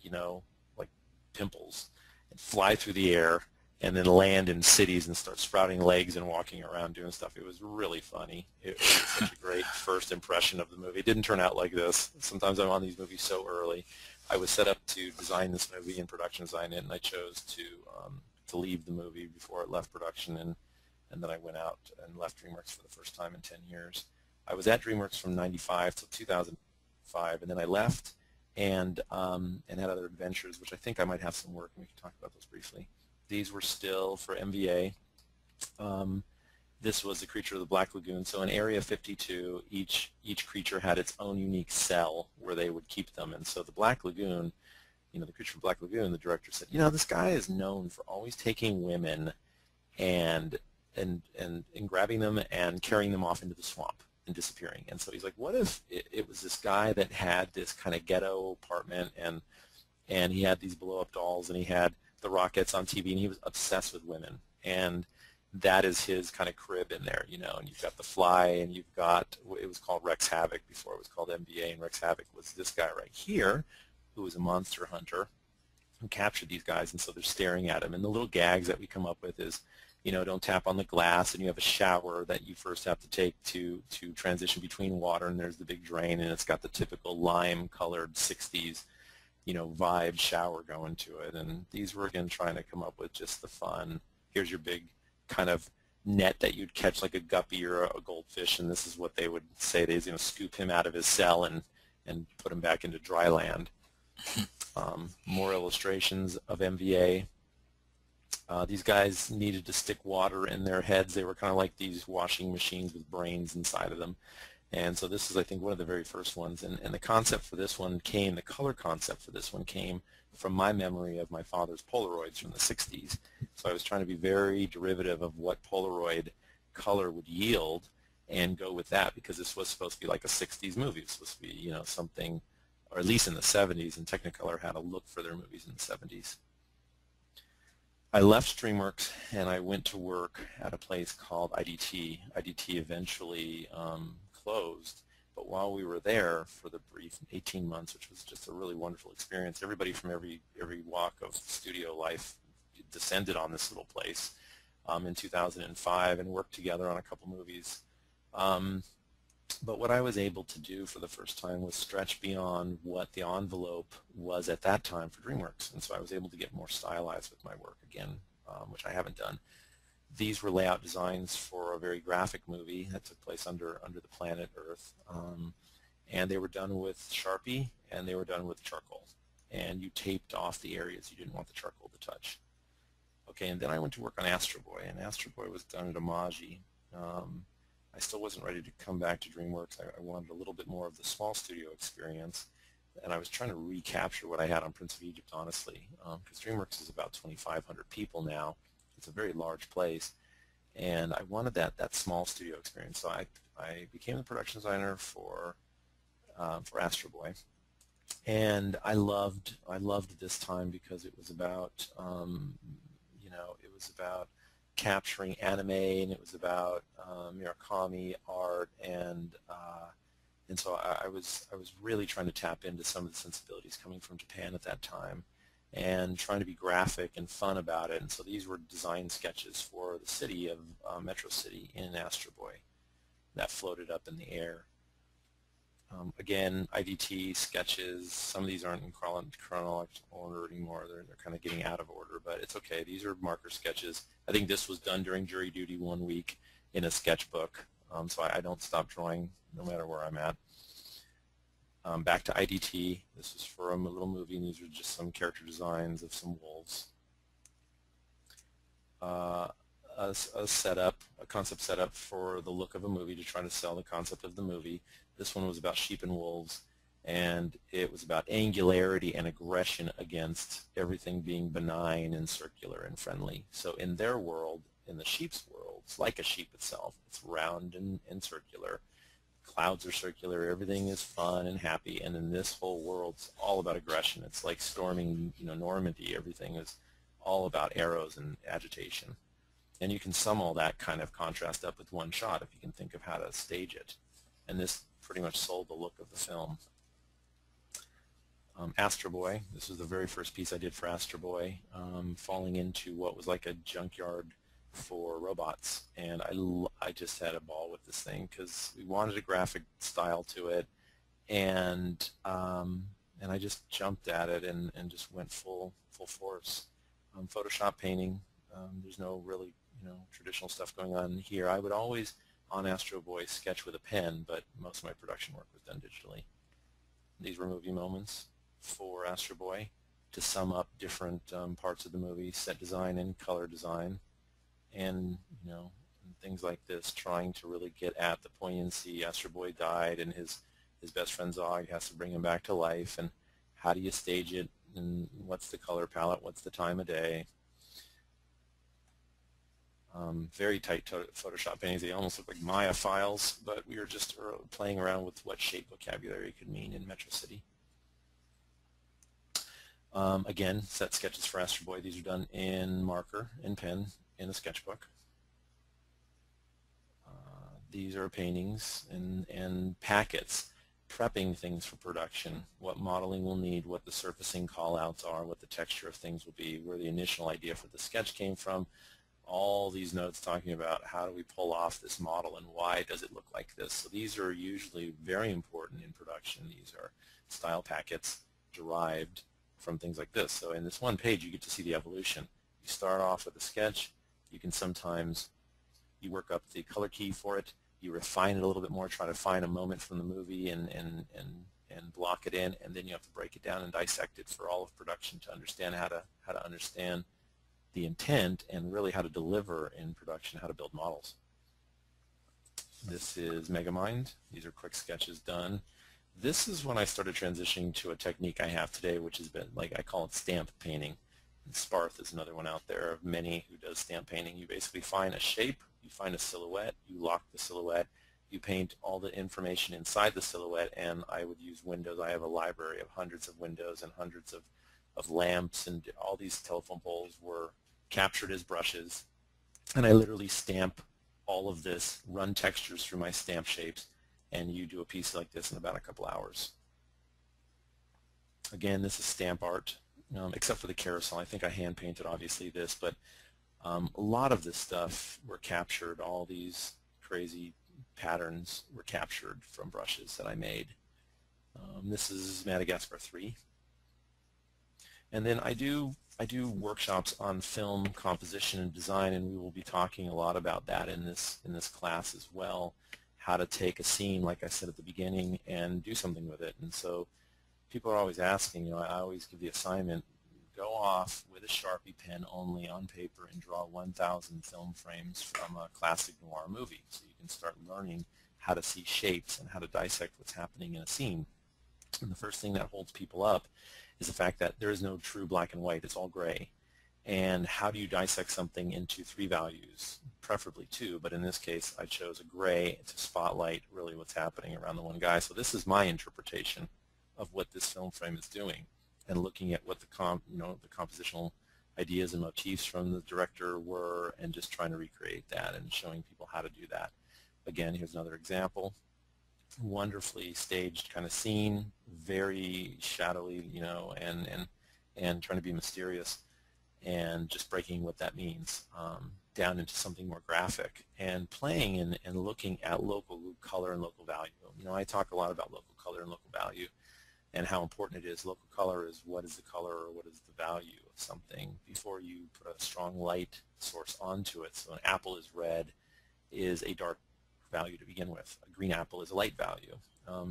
B: you know, like pimples, and fly through the air, and then land in cities and start sprouting legs and walking around doing stuff. It was really funny. It was such a great first impression of the movie. It didn't turn out like this. Sometimes I'm on these movies so early. I was set up to design this movie and production design it, and I chose to leave the movie before it left production, and then I went out and left DreamWorks for the first time in 10 years. I was at DreamWorks from 95 till 2005, and then I left and had other adventures, which I think I might have some work, and we can talk about those briefly. These were still for MVA. This was the Creature of the Black Lagoon. So in Area 52, each creature had its own unique cell where they would keep them. And so the Black Lagoon, you know, the Creature of the Black Lagoon, the director said, you know, this guy is known for always taking women and grabbing them and carrying them off into the swamp and disappearing. And so he's like, what if it was this guy that had this kind of ghetto apartment, and he had these blow-up dolls, and he had the Rockettes on TV, and he was obsessed with women, and that is his kind of crib in there, you know. And you've got the Fly, and you've got, it was called Rex Havoc before it was called MBA, and Rex Havoc was this guy right here, who was a monster hunter who captured these guys, and so they're staring at him. And the little gags that we come up with is, you know, don't tap on the glass, and you have a shower that you first have to take to transition between water, and there's the big drain, and it's got the typical lime-colored 60s, you know, vibe shower going to it. And these were, again, trying to come up with just the fun. Here's your big kind of net that you'd catch like a guppy or a goldfish, and this is what they would say. They, you know, scoop him out of his cell and put him back into dry land. More illustrations of MVA. These guys needed to stick water in their heads. They were kind of like these washing machines with brains inside of them. And so this is, I think, one of the very first ones. And the concept for this one came, the color concept for this one came from my memory of my father's Polaroids from the 60s. So I was trying to be very derivative of what Polaroid color would yield and go with that, because this was supposed to be like a 60s movie. It was supposed to be, you know, something, or at least in the 70s, and Technicolor had a look for their movies in the 70s. I left DreamWorks and I went to work at a place called IDT. IDT eventually closed, but while we were there for the brief 18 months, which was just a really wonderful experience, everybody from every walk of studio life descended on this little place in 2005 and worked together on a couple movies. But what I was able to do for the first time was stretch beyond what the envelope was at that time for DreamWorks, and so I was able to get more stylized with my work again, which I haven't done. These were layout designs for a very graphic movie that took place under the planet Earth, and they were done with Sharpie and they were done with charcoal, and you taped off the areas you didn't want the charcoal to touch. Okay, and then I went to work on Astro Boy, and Astro Boy was done at Imagi. I still wasn't ready to come back to DreamWorks. I wanted a little bit more of the small studio experience, and I was trying to recapture what I had on Prince of Egypt, honestly, because DreamWorks is about 2,500 people now. It's a very large place, and I wanted that small studio experience. So I became the production designer for Astro Boy, and I loved this time because it was about you know, it was about capturing anime, and it was about Murakami art, and so I was really trying to tap into some of the sensibilities coming from Japan at that time, and trying to be graphic and fun about it. And so these were design sketches for the city of Metro City in Astro Boy that floated up in the air. Again, IDT sketches. Some of these aren't in chronological order anymore. They're kind of getting out of order, but it's okay. These are marker sketches. I think this was done during jury duty 1 week in a sketchbook, so I don't stop drawing no matter where I'm at. Back to IDT. This is for a little movie, and these are just some character designs of some wolves. A setup, a concept setup for the look of a movie to try to sell the concept of the movie. This one was about sheep and wolves, and it was about angularity and aggression against everything being benign and circular and friendly. So in their world, in the sheep's world, it's like a sheep itself. It's round and circular. Clouds are circular. Everything is fun and happy. And in this whole world's all about aggression. It's like storming, Normandy. Everything is all about arrows and agitation. And you can sum all that kind of contrast up with one shot if you can think of how to stage it. And this pretty much sold the look of the film. Astro Boy, this was the very first piece I did for Astro Boy, falling into what was like a junkyard for robots, and I just had a ball with this thing because we wanted a graphic style to it, and I just jumped at it and just went full force. Photoshop painting, there's no really traditional stuff going on here. I would always on Astro Boy sketch with a pen, but most of my production work was done digitally. These were movie moments for Astro Boy to sum up different parts of the movie, set design and color design, and and things like this, trying to really get at the poignancy. Astro Boy died, and his best friend Zog has to bring him back to life, and how do you stage it, and what's the color palette, what's the time of day. Very tight Photoshop paintings. They almost look like Maya files, but we were just playing around with what shape vocabulary could mean in Metro City. Again, set sketches for Astro Boy. These are done in marker and pen in a sketchbook. These are paintings and packets, prepping things for production, what modeling we'll need, what the surfacing callouts are, what the texture of things will be, where the initial idea for the sketch came from. All these notes talking about how do we pull off this model and why does it look like this. So these are usually very important in production. These are style packets derived from things like this. So in this one page you get to see the evolution. You start off with a sketch. You can sometimes work up the color key for it. You refine it a little bit more, try to find a moment from the movie and block it in, and then you have to break it down and dissect it for all of production to understand how to understand the intent and really how to deliver in production, how to build models. This is MegaMind. These are quick sketches done. This is when I started transitioning to a technique I have today, which has been, like, I call it stamp painting. And Sparth is another one out there of many who does stamp painting. You basically find a shape, you find a silhouette, you lock the silhouette, you paint all the information inside the silhouette, and I would use windows. I have a library of hundreds of windows and hundreds of lamps, and all these telephone poles were captured as brushes, and I literally stamp all of this, run textures through my stamp shapes, and you do a piece like this in about a couple hours. Again, this is stamp art, except for the carousel. I think I hand painted obviously this, but a lot of this stuff were captured. All these crazy patterns were captured from brushes that I made. This is Madagascar 3. And then I do workshops on film composition and design, and we will be talking a lot about that in this class as well. How to take a scene, like I said at the beginning, and do something with it. And so people are always asking, I always give the assignment, go off with a Sharpie pen only on paper and draw 1,000 film frames from a classic noir movie, so you can start learning how to see shapes and how to dissect what's happening in a scene. And the first thing that holds people up is the fact that there is no true black and white. It's all gray. And how do you dissect something into 3 values, preferably 2, but in this case I chose a gray to spotlight really what's happening around the one guy. So this is my interpretation of what this film frame is doing, and looking at what the compositional ideas and motifs from the director were, and just trying to recreate that and showing people how to do that. Again, here's another example. Wonderfully staged kind of scene, very shadowy, and trying to be mysterious, and just breaking what that means down into something more graphic, and playing and looking at local color and local value. I talk a lot about local color and local value and how important it is. Local color is what is the color or what is the value of something before you put a strong light source onto it. So an apple is red is a dark value to begin with. A green apple is a light value.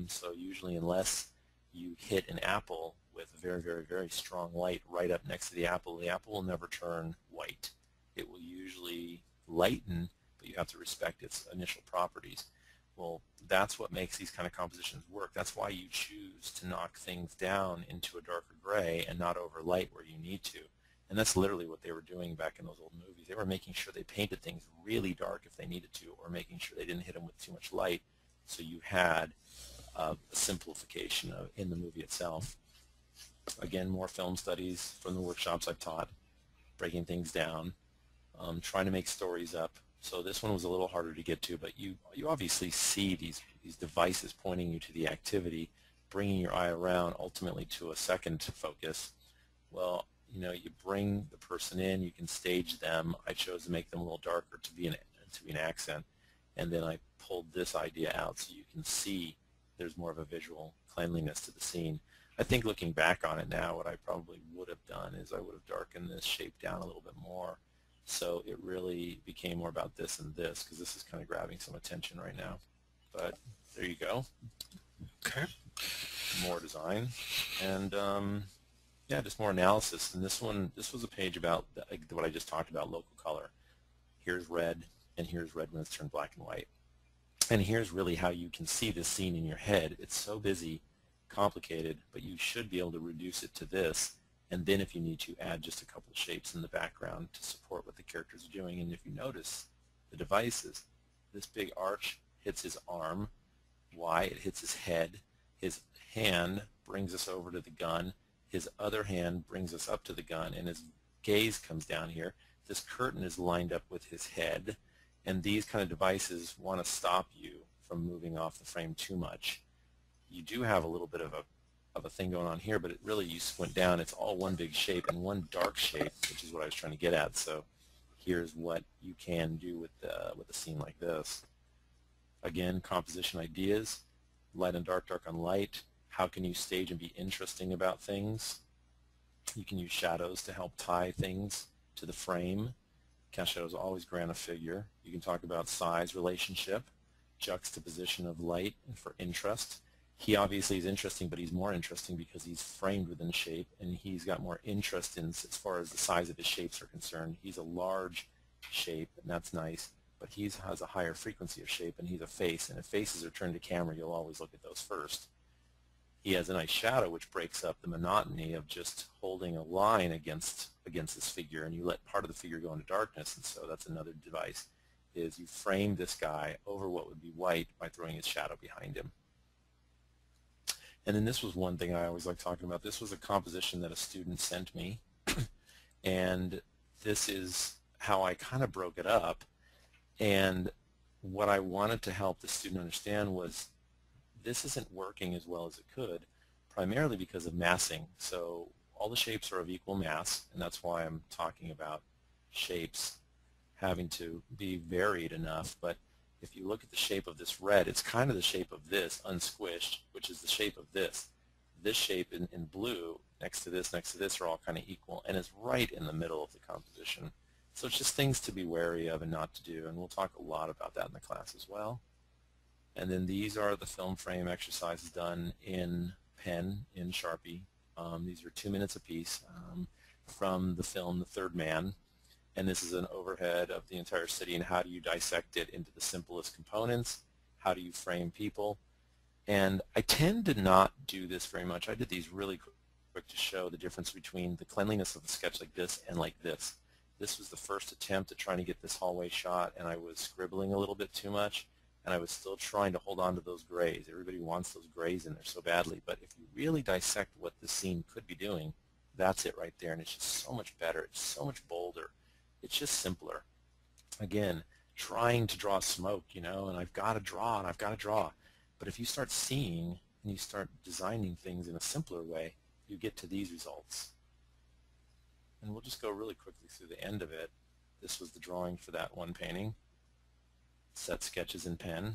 B: So usually, unless you hit an apple with a very, very, very strong light right up next to the apple will never turn white. It will usually lighten, but you have to respect its initial properties. Well, that's what makes these kind of compositions work. That's why you choose to knock things down into a darker gray and not overlight where you need to. And that's literally what they were doing back in those old movies. They were making sure they painted things really dark if they needed to, or making sure they didn't hit them with too much light, so you had a simplification in the movie itself. Again, more film studies from the workshops I've taught, breaking things down, trying to make stories up. So this one was a little harder to get to, but you obviously see these devices pointing you to the activity, bringing your eye around ultimately to a second focus. Well, you know, you bring the person in, you can stage them. I chose to make them a little darker to be an accent, and then I pulled this idea out so you can see there's more of a visual cleanliness to the scene. I think looking back on it now, what I probably would have done is I would have darkened this shape down a little bit more, so it really became more about this and this, because this is kind of grabbing some attention right now. But there you go.
A: Okay.
B: More design, and yeah, just more analysis. And this was a page about what I just talked about, local color. Here's red, and here's red when it's turned black and white. And here's really how you can see this scene in your head. It's so busy, complicated, but you should be able to reduce it to this, and then if you need to, add just a couple of shapes in the background to support what the characters are doing. And if you notice the devices, this big arch hits his arm. Why? It hits his head. His hand brings us over to the gun. His other hand brings us up to the gun, and his gaze comes down here. This curtain is lined up with his head, and these kind of devices want to stop you from moving off the frame too much. You do have a little bit of a thing going on here, but it really, you squint down, it's all one big shape and one dark shape, which is what I was trying to get at. So here's what you can do with a scene like this. Again, composition ideas, light and dark, dark on light. How can you stage and be interesting about things? You can use shadows to help tie things to the frame. Cast shadows always grant a figure. You can talk about size relationship, juxtaposition of light for interest. He obviously is interesting, but he's more interesting because he's framed within shape, and he's got more interest in as far as the size of his shapes are concerned. He's a large shape, and that's nice, but he has a higher frequency of shape, and he's a face, and if faces are turned to camera, you'll always look at those first. He has a nice shadow which breaks up the monotony of just holding a line against this figure, and you let part of the figure go into darkness, and so that's another device, is you frame this guy over what would be white by throwing his shadow behind him. And then this was one thing I always like talking about. This was a composition that a student sent me, and this is how I kind of broke it up. And what I wanted to help the student understand was this isn't working as well as it could, primarily because of massing. So all the shapes are of equal mass, and that's why I'm talking about shapes having to be varied enough. But if you look at the shape of this red, it's kind of the shape of this unsquished, which is the shape of this. This shape in blue next to this are all kind of equal, and is right in the middle of the composition. So it's just things to be wary of and not to do, and we'll talk a lot about that in the class as well. And then these are the film frame exercises done in pen, in Sharpie. These are 2 minutes apiece from the film The Third Man. And this is an overhead of the entire city, and how do you dissect it into the simplest components? How do you frame people? And I tend to not do this very much. I did these really quick to show the difference between the cleanliness of the sketch like this and like this. This was the first attempt at trying to get this hallway shot, and I was scribbling a little bit too much, and I was still trying to hold on to those grays. Everybody wants those grays in there so badly, but if you really dissect what the scene could be doing, that's it right there, and it's just so much better. It's so much bolder. It's just simpler. Again, trying to draw smoke, you know, and I've got to draw, and I've got to draw. But if you start seeing and you start designing things in a simpler way, you get to these results. And we'll just go really quickly through the end of it. This was the drawing for that one painting. Set sketches in pen.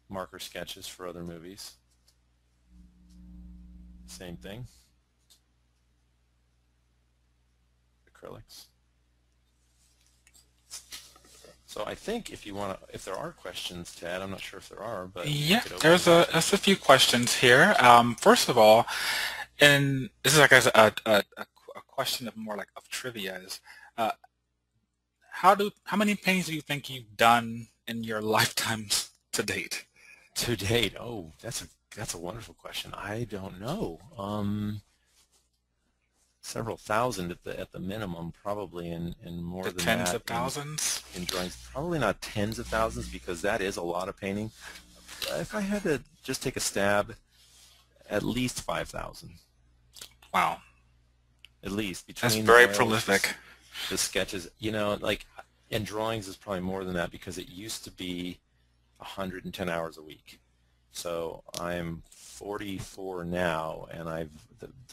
B: Marker sketches for other movies. Same thing. Acrylics. So I think if you want to, if there are questions, Ted, I'm not sure if there are, but
A: yeah, there's a few questions here. First of all, and this is like a question of more like of trivia is, how many paintings do you think you've done in your lifetimes to date?
B: To date, oh, that's a wonderful question. I don't know. Several thousand at the minimum, probably, and more
A: The
B: than
A: tens
B: that
A: of thousands?
B: in drawings. Probably not tens of thousands because that is a lot of painting. If I had to just take a stab, at least 5,000.
A: Wow.
B: At least
A: That's
B: between
A: very
B: oils,
A: prolific.
B: the sketches. You know, like, and drawings is probably more than that because it used to be 110 hours a week. So I'm 44 now, and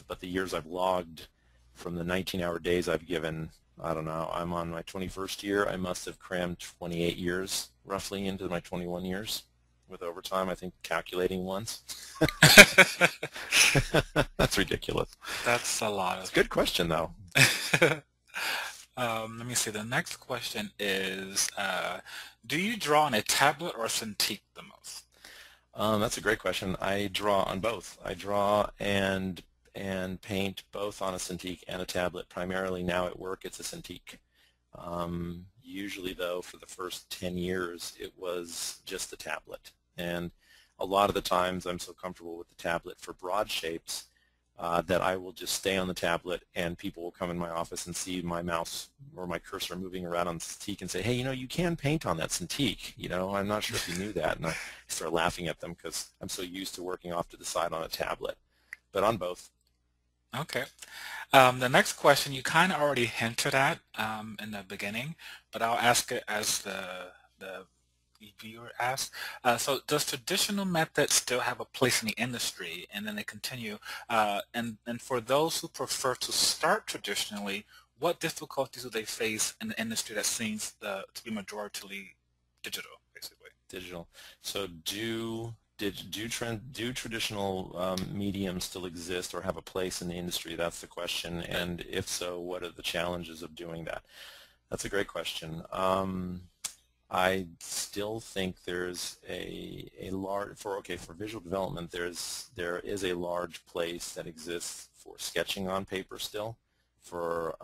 B: but the years I've logged from the 19-hour days I've given, I don't know, I'm on my 21st year. I must have crammed 28 years roughly into my 21 years with overtime, I think, calculating once. That's ridiculous.
A: That's a lot
B: It's
A: of.
B: a good question, though.
A: Let me see. The next question is, do you draw on a tablet or a Cintiq the most?
B: That's a great question. I draw on both. I draw and paint both on a Cintiq and a tablet. Primarily now at work it's a Cintiq. Usually though for the first 10 years it was just the tablet. And a lot of the times I'm so comfortable with the tablet for broad shapes that I will just stay on the tablet and people will come in my office and see my mouse or my cursor moving around on the Cintiq and say, hey, you know, you can paint on that Cintiq. You know, I'm not sure if you knew that. And I start laughing at them because I'm so used to working off to the side on a tablet. But on both.
A: Okay. The next question you kind of already hinted at in the beginning, but I'll ask it as the viewer asks. So does traditional methods still have a place in the industry? And then they continue. And for those who prefer to start traditionally, what difficulties do they face in the industry that seems to be majoritarily digital, basically?
B: Digital. So do traditional mediums still exist or have a place in the industry? That's the question. And if so, what are the challenges of doing that? That's a great question. I still think there's a large for visual development. There is a large place that exists for sketching on paper still, for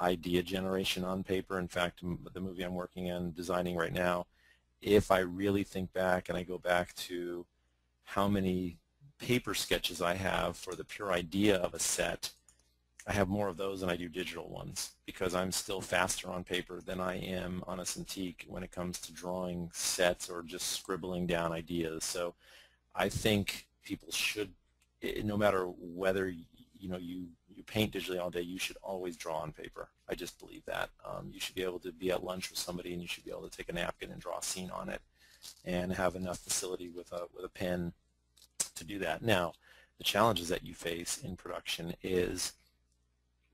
B: idea generation on paper. In fact, the movie I'm working on designing right now, if I really think back and I go back to how many paper sketches I have for the pure idea of a set, I have more of those than I do digital ones because I'm still faster on paper than I am on a Cintiq when it comes to drawing sets or just scribbling down ideas. So I think people should, no matter whether you paint digitally all day, you should always draw on paper. I just believe that. You should be able to be at lunch with somebody and you should be able to take a napkin and draw a scene on it and have enough facility with a pen to do that. Now, the challenges that you face in production is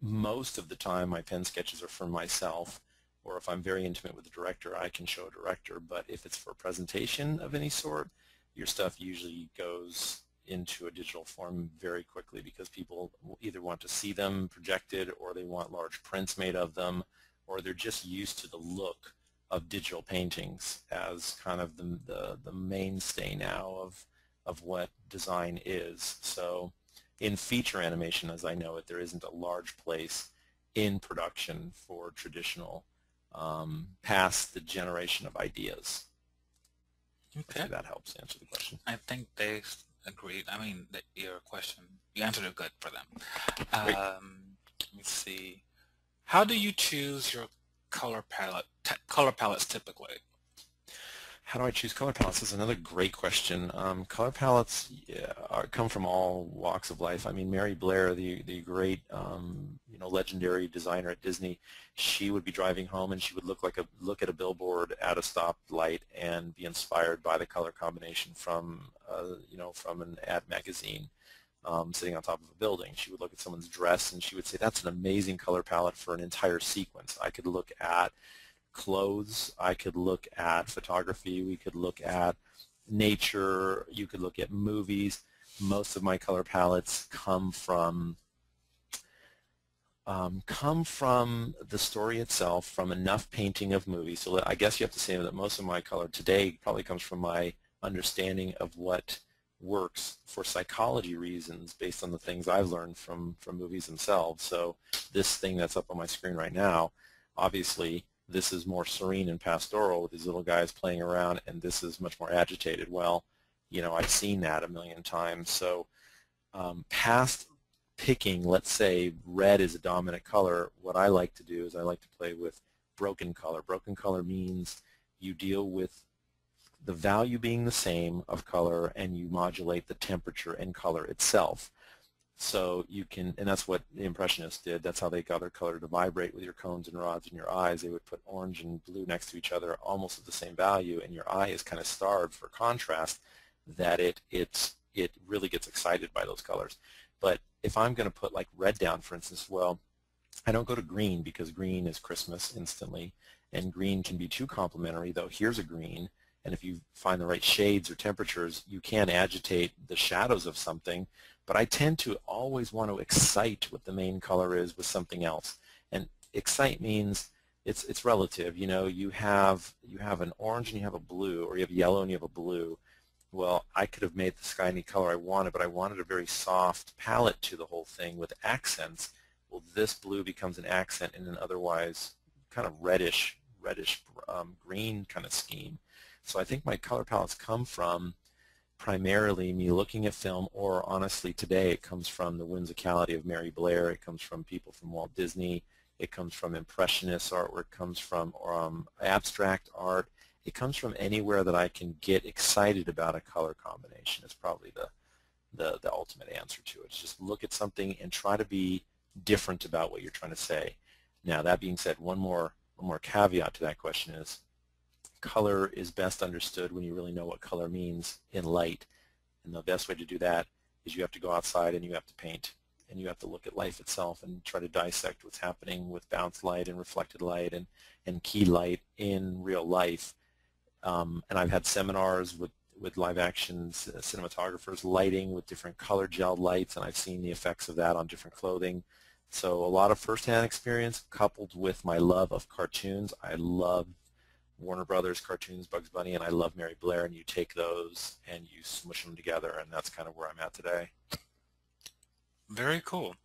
B: most of the time my pen sketches are for myself, or if I'm very intimate with the director, I can show a director. But if it's for a presentation of any sort, your stuff usually goes into a digital form very quickly because people either want to see them projected or they want large prints made of them, or they're just used to the look of digital paintings as kind of the mainstay now of what design is. So in feature animation, as I know it, there isn't a large place in production for traditional past the generation of ideas.
A: Okay.
B: Hopefully that helps answer the question.
A: I think they agreed. I mean, your question, you answered it good for them.
B: Great.
A: Let me see. How do you choose your color palettes typically?
B: How do I choose color palettes? That's another great question. Color palettes come from all walks of life. I mean, Mary Blair, the great legendary designer at Disney, she would be driving home and she would look at a billboard at a stoplight and be inspired by the color combination from an ad magazine sitting on top of a building. She would look at someone's dress and she would say, that's an amazing color palette for an entire sequence. I could look at clothes, I could look at photography, we could look at nature, you could look at movies. Most of my color palettes come from the story itself, from enough painting of movies. So I guess you have to say that most of my color today probably comes from my understanding of what works for psychology reasons based on the things I've learned from movies themselves. So this thing that's up on my screen right now, obviously this is more serene and pastoral with these little guys playing around, and this is much more agitated. Well, you know, I've seen that a million times. So past picking, let's say red is a dominant color, what I like to do is I like to play with broken color. Broken color means you deal with the value being the same of color, and you modulate the temperature and color itself. So you can, and that's what the Impressionists did. That's how they got their color to vibrate with your cones and rods in your eyes. They would put orange and blue next to each other almost at the same value, and your eye is kind of starved for contrast, that it really gets excited by those colors. But if I'm going to put like red down, for instance, well, I don't go to green because green is Christmas instantly, and green can be too complementary, though here's a green, and if you find the right shades or temperatures, you can agitate the shadows of something. But I tend to always want to excite what the main color is with something else. And excite means it's relative. You know, you have an orange and you have a blue, or you have yellow and you have a blue. Well, I could have made the sky any color I wanted, but I wanted a very soft palette to the whole thing with accents. Well, this blue becomes an accent in an otherwise kind of reddish green kind of scheme. So I think my color palettes come from primarily me looking at film, or honestly today it comes from the whimsicality of Mary Blair, it comes from people from Walt Disney, it comes from Impressionist artwork, it comes from abstract art, it comes from anywhere that I can get excited about a color combination. It's probably the ultimate answer to it. It's just look at something and try to be different about what you're trying to say. Now that being said, one more caveat to that question is color is best understood when you really know what color means in light. And the best way to do that is you have to go outside and you have to paint. And you have to look at life itself and try to dissect what's happening with bounce light and reflected light and key light in real life. And I've had seminars with live action cinematographers lighting with different color gel lights, and I've seen the effects of that on different clothing. So a lot of firsthand experience coupled with my love of cartoons. I love Warner Brothers cartoons, Bugs Bunny, and I love Mary Blair, and you take those and you smush them together, and that's kind of where I'm at today.
A: Very cool.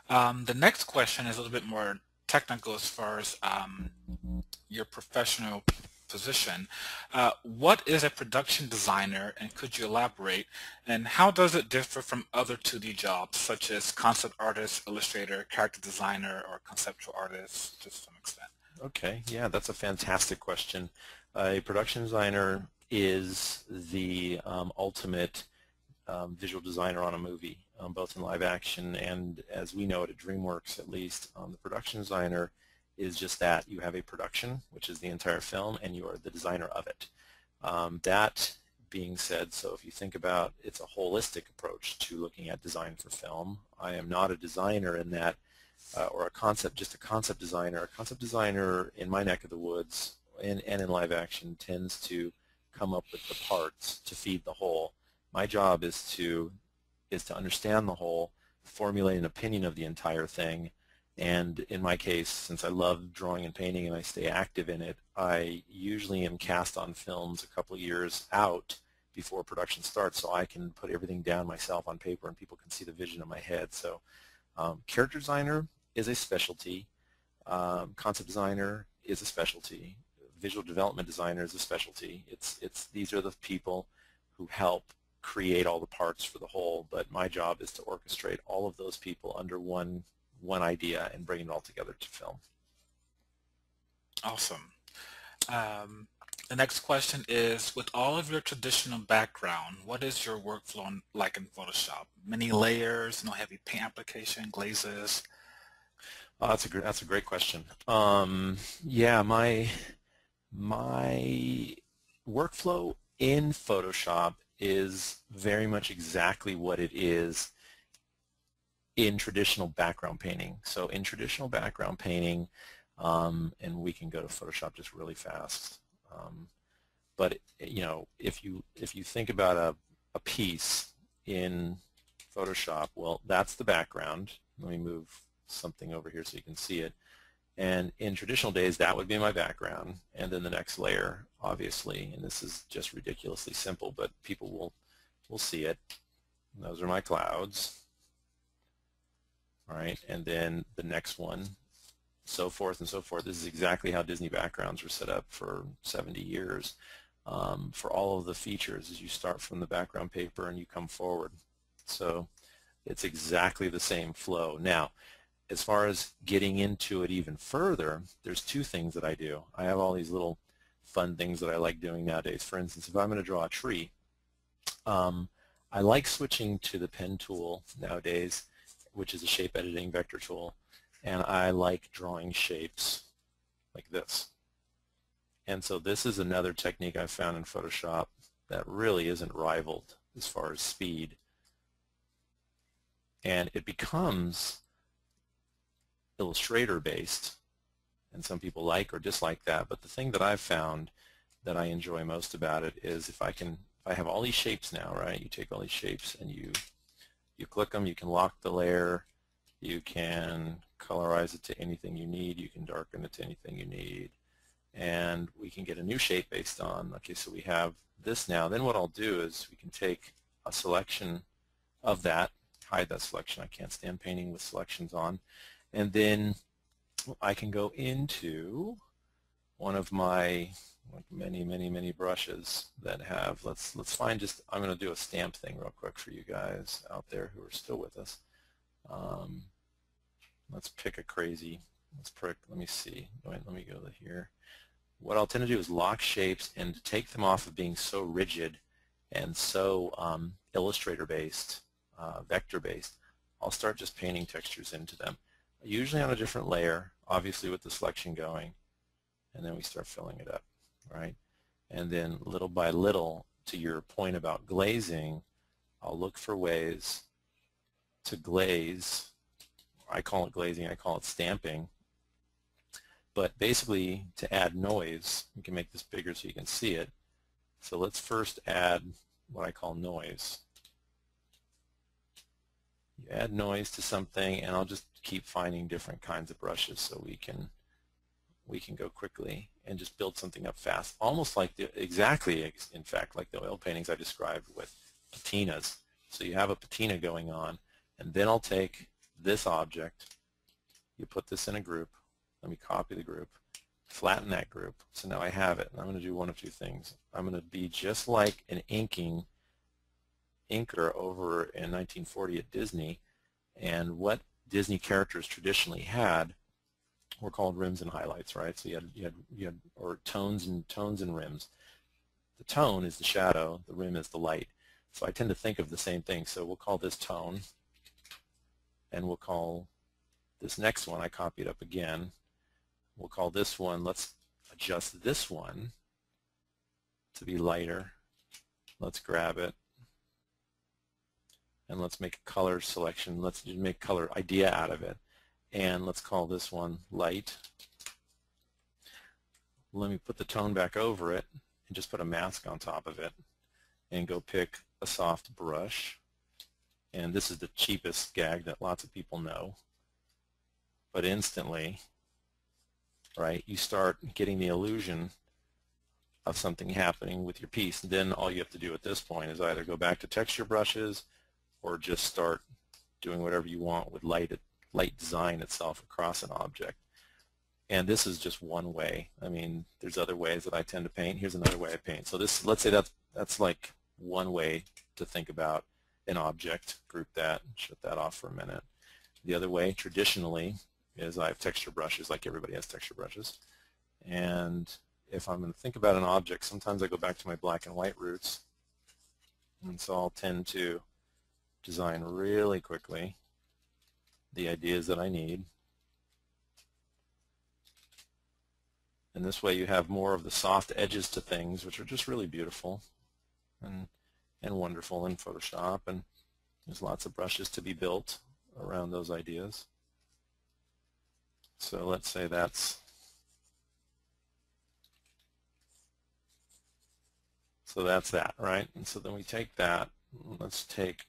A: The next question is a little bit more technical as far as your professional position. What is a production designer, and could you elaborate? And how does it differ from other 2D jobs, such as concept artist, illustrator, character designer, or conceptual artist, to some extent?
B: Okay, yeah, that's a fantastic question. A production designer is the ultimate visual designer on a movie, both in live action and, as we know it at DreamWorks at least, the production designer is just that. You have a production, which is the entire film, and you are the designer of it. That being said, so if you think about it's a holistic approach to looking at design for film. I am not a designer in that, or just a concept designer. A concept designer in my neck of the woods and in live action tends to come up with the parts to feed the whole. My job is to understand the whole, formulate an opinion of the entire thing, and in my case, since I love drawing and painting and I stay active in it, I usually am cast on films a couple of years out before production starts, so I can put everything down myself on paper and people can see the vision in my head. So character designer is a specialty, concept designer is a specialty, visual development designer is a specialty. These are the people who help create all the parts for the whole, but my job is to orchestrate all of those people under one idea and bring it all together to film.
A: Awesome. The next question is, with all of your traditional background, what is your workflow like in Photoshop? Many layers, no heavy paint application, glazes?
B: That's a great question. Yeah, my workflow in Photoshop is very much exactly what it is in traditional background painting. So in traditional background painting, and we can go to Photoshop just really fast. But you know, if you think about a piece in Photoshop, well, that's the background. Let me move something over here so you can see it. And in traditional days, that would be my background, and then the next layer, obviously, and this is just ridiculously simple, but people will see it. And those are my clouds. All right, and then the next one so forth and so forth. This is exactly how Disney backgrounds were set up for 70 years. For all of the features, as you start from the background paper and you come forward. So it's exactly the same flow. Now, as far as getting into it even further, there's two things that I do. I have all these little fun things that I like doing nowadays. For instance, if I'm going to draw a tree, I like switching to the pen tool nowadays, which is a shape editing vector tool, and I like drawing shapes like this. And so this is another technique I've found in Photoshop that really isn't rivaled as far as speed. And it becomes Illustrator based, and some people like or dislike that, but the thing that I've found that I enjoy most about it is if I have all these shapes now, right? You take all these shapes and you click them, you can lock the layer, you can colorize it to anything you need, you can darken it to anything you need, and we can get a new shape based on, okay, so we have this now. Then what I'll do is we can take a selection of that, hide that selection, I can't stand painting with selections on, and then I can go into one of my many brushes that have, let's find just, I'm going to do a stamp thing real quick for you guys out there who are still with us. Let's pick a crazy, let me see, let me go to here. What I'll tend to do is lock shapes and to take them off of being so rigid and so Illustrator based, vector based. I'll start just painting textures into them, usually on a different layer, obviously with the selection going, and then we start filling it up, right? And then little by little, to your point about glazing, I'll look for ways to glaze. I call it glazing, I call it stamping, but basically to add noise, we can make this bigger so you can see it. So let's first add what I call noise. You add noise to something, and I'll just keep finding different kinds of brushes so we can go quickly and just build something up fast, almost like exactly, in fact, like the oil paintings I described with patinas. So you have a patina going on, and then I'll take this object, you put this in a group, let me copy the group, flatten that group, so now I have it, and I'm going to do one of two things. I'm going to be just like an inker over in 1940 at Disney, and what Disney characters traditionally had were called rims and highlights, right? So you had or tones and rims. The tone is the shadow, the rim is the light. So I tend to think of the same thing. So we'll call this tone, and we'll call this next one, I copied up again, we'll call this one, let's adjust this one to be lighter. Let's grab it, and let's make a color selection. Let's just make color idea out of it. And let's call this one light. Let me put the tone back over it and just put a mask on top of it and go pick a soft brush. And this is the cheapest gag that lots of people know. But instantly, right, you start getting the illusion of something happening with your piece. And then all you have to do at this point is either go back to texture brushes or just start doing whatever you want with light design itself across an object. And this is just one way. I mean, there's other ways that I tend to paint. Here's another way I paint. So this, let's say that's like one way to think about an object. Group that, shut that off for a minute. The other way, traditionally, is I have texture brushes, like everybody has texture brushes. And if I'm going to think about an object, sometimes I go back to my black and white roots. And so I'll tend to design really quickly the ideas that I need. And this way you have more of the soft edges to things, which are just really beautiful and wonderful in Photoshop. And there's lots of brushes to be built around those ideas. So let's say that's, so that's that, right? And so then we take that, let's take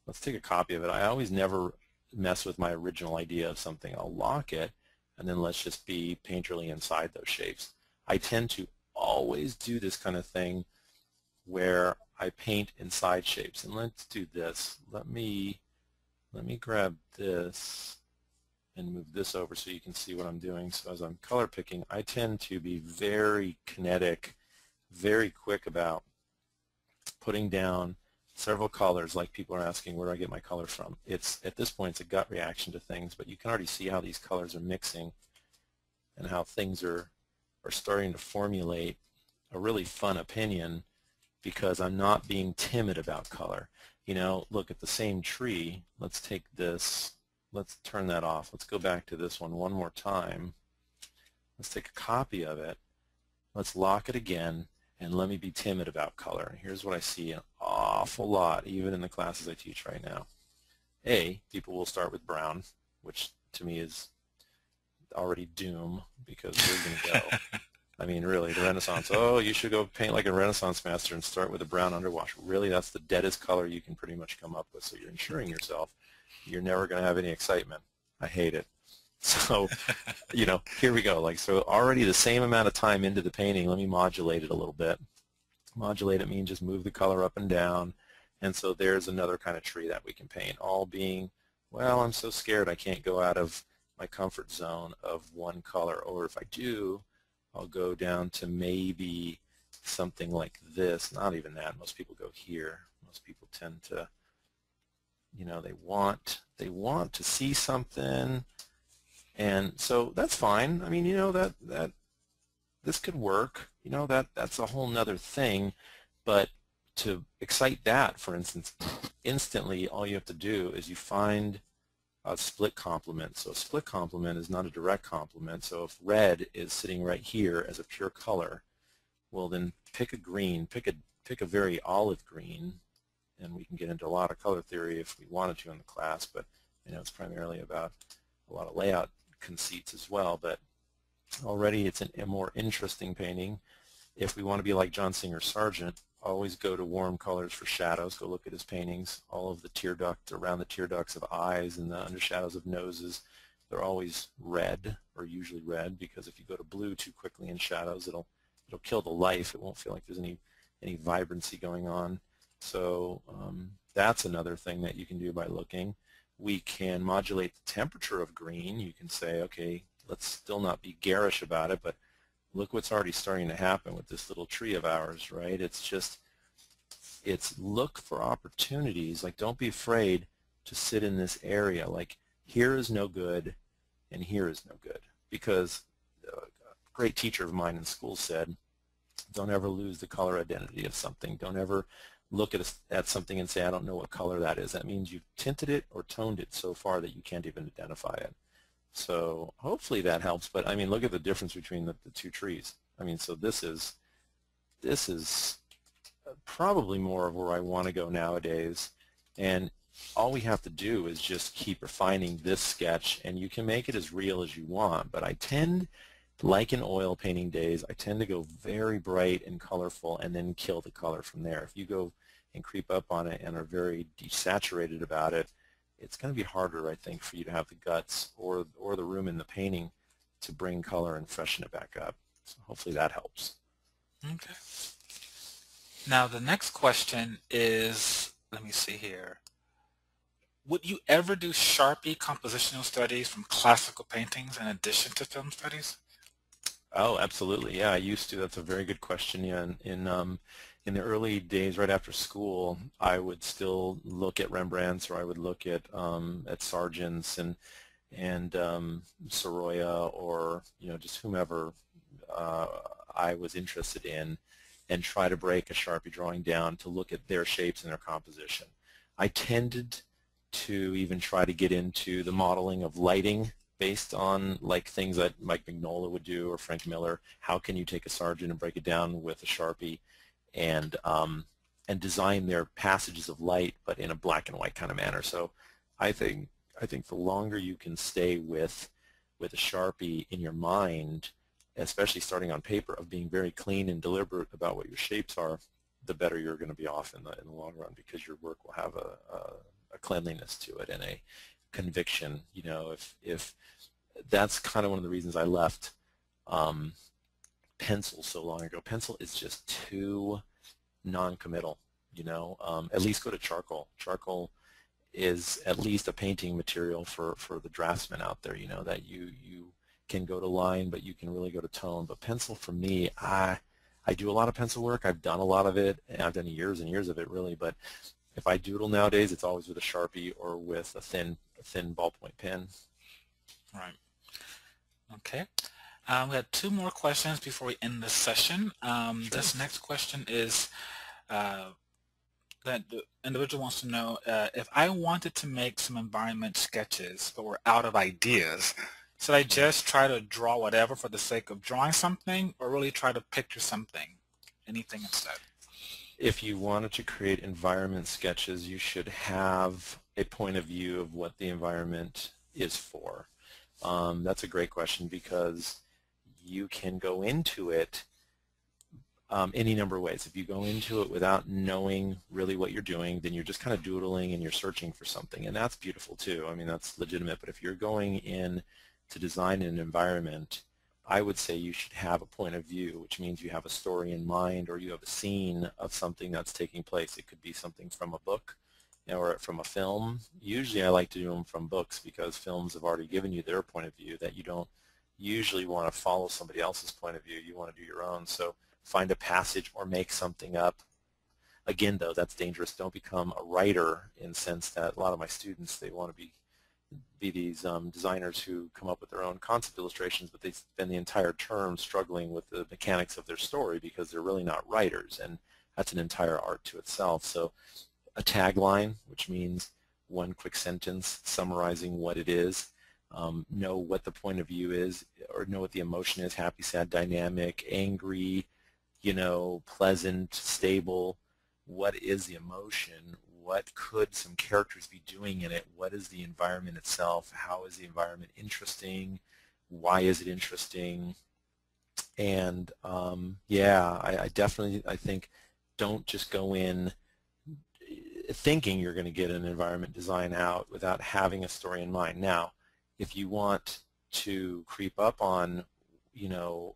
B: a copy of it. I always never mess with my original idea of something. I'll lock it, and then let's just be painterly inside those shapes. I tend to always do this kind of thing where I paint inside shapes. And let's do this. Let me grab this, and move this over so you can see what I'm doing. So as I'm color picking, I tend to be very kinetic, very quick about putting down several colors. Like people are asking, where do I get my color from? It's, at this point, it's a gut reaction to things, but you can already see how these colors are mixing and how things are starting to formulate a really fun opinion because I'm not being timid about color. You know, look at the same tree. Let's take this. Let's turn that off. Let's go back to this one more time. Let's take a copy of it. Let's lock it again, and let me be timid about color. Here's what I see an awful lot, even in the classes I teach right now. People will start with brown, which to me is already doom because we're going to go. I mean, really, the Renaissance, oh, you should go paint like a Renaissance master and start with a brown underwash. Really, that's the deadest color you can pretty much come up with, so you're ensuring yourself you're never going to have any excitement. I hate it. So, you know, here we go. Like, so already the same amount of time into the painting, let me modulate it a little bit. Modulate it means just move the color up and down. And so there's another kind of tree that we can paint, all being, well, I'm so scared I can't go out of my comfort zone of one color. Or if I do, I'll go down to maybe something like this. Not even that. Most people go here. Most people tend to, you know, they want to see something, and so that's fine. I mean, you know, that this could work. You know, that's a whole nother thing. But to excite that, for instance, instantly all you have to do is you find a split complement. So a split complement is not a direct complement. So if red is sitting right here as a pure color, well then pick a green, pick a very olive green, and we can get into a lot of color theory if we wanted to in the class, but you know, it's primarily about a lot of layout conceits as well. But already it's a more interesting painting. If we want to be like John Singer Sargent, always go to warm colors for shadows. Go look at his paintings. All of the tear duct, around the tear ducts of eyes and the undershadows of noses, they're always red, or usually red, because if you go to blue too quickly in shadows, it'll kill the life. It won't feel like there's any vibrancy going on. So that's another thing that you can do by looking. We can modulate the temperature of green. You can say, okay, let's still not be garish about it, but look what's already starting to happen with this little tree of ours, right? It's just, it's look for opportunities. Like, don't be afraid to sit in this area. Like, here is no good and here is no good. Because a great teacher of mine in school said, don't ever lose the color identity of something. Don't ever look at something and say, I don't know what color that is. That means you've tinted it or toned it so far that you can't even identify it. So hopefully that helps. But I mean, look at the difference between the two trees. I mean, so this is probably more of where I want to go nowadays. And all we have to do is just keep refining this sketch, and you can make it as real as you want. But I tend, like in oil painting days, I tend to go very bright and colorful and then kill the color from there. If you go and creep up on it and are very desaturated about it, it's going to be harder, I think, for you to have the guts or the room in the painting to bring color and freshen it back up. So hopefully that helps.
A: Okay. Now the next question is, let me see here. Would you ever do Sharpie compositional studies from classical paintings in addition to film studies?
B: Oh, absolutely. Yeah, I used to. That's a very good question. Yeah, in the early days, right after school, I would still look at Rembrandts, or I would look at Sargent's and Sorolla, or just whomever I was interested in, and try to break a Sharpie drawing down to look at their shapes and their composition. I tended to even try to get into the modeling of lighting based on like things that Mike Mignola would do, or Frank Miller. How can you take a Sargent and break it down with a Sharpie and design their passages of light, but in a black and white kind of manner? So I think the longer you can stay with a Sharpie in your mind, especially starting on paper, of being very clean and deliberate about what your shapes are, the better you're going to be off in the long run, because your work will have a cleanliness to it and a conviction. If that's kind of one of the reasons I left pencil so long ago. Pencil is just too non-committal. At least go to charcoal. Charcoal is at least a painting material for the draftsman out there, you know, that you can go to line, but you can really go to tone. But pencil for me, I do a lot of pencil work. I've done a lot of it, and I've done years and years of it really, but if I doodle nowadays, it's always with a Sharpie or with a thin ballpoint pen.
A: Right. Okay. We have two more questions before we end this session.
B: Sure.
A: This next question is that the individual wants to know if I wanted to make some environment sketches but were out of ideas, should I just try to draw whatever for the sake of drawing something, or really try to picture something, anything instead?
B: If you wanted to create environment sketches, you should have a point of view of what the environment is for. That's a great question, because you can go into it any number of ways. If you go into it without knowing really what you're doing, then you're just kind of doodling and you're searching for something, and that's beautiful too. I mean, that's legitimate. But if you're going in to design an environment, I would say you should have a point of view, which means you have a story in mind, or you have a scene of something that's taking place. It could be something from a book, you know, or from a film. Usually I like to do them from books, because films have already given you their point of view, that you don't usually want to follow somebody else's point of view. You want to do your own. So find a passage or make something up. Again, though, that's dangerous. Don't become a writer, in the sense that a lot of my students, they want to be these designers who come up with their own concept illustrations, but they spend the entire term struggling with the mechanics of their story, because they're really not writers, and that's an entire art to itself. So a tagline, which means one quick sentence summarizing what it is, know what the point of view is, or know what the emotion is: happy, sad, dynamic, angry, you know, pleasant, stable. What is the emotion? What could some characters be doing in it? What is the environment itself? How is the environment interesting? Why is it interesting? And yeah, I definitely, I think, don't just go in thinking you're going to get an environment design out without having a story in mind. Now, if you want to creep up on, you know,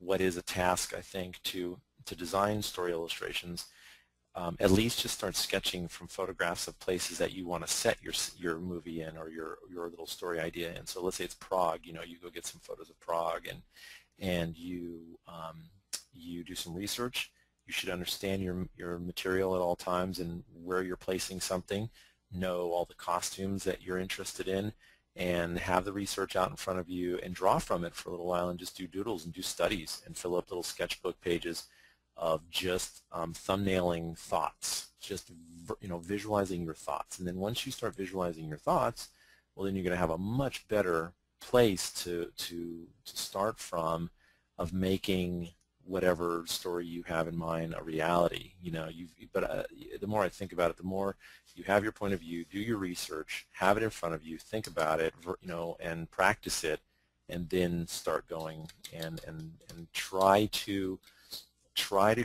B: what is a task, I think, to design story illustrations, at least just start sketching from photographs of places that you want to set your movie in, or your little story idea in. So let's say it's Prague. You know, you go get some photos of Prague, and you do some research. You should understand your material at all times and where you're placing something. Know all the costumes that you're interested in, and have the research out in front of you, and draw from it for a little while, and just do doodles and do studies and fill up little sketchbook pages of just thumbnailing thoughts, just, you know, visualizing your thoughts. And then once you start visualizing your thoughts, well, then you're going to have a much better place to start from, of making whatever story you have in mind a reality. You know, but the more I think about it, the more you have your point of view, do your research, have it in front of you, think about it, you know, and practice it, and then start going and try to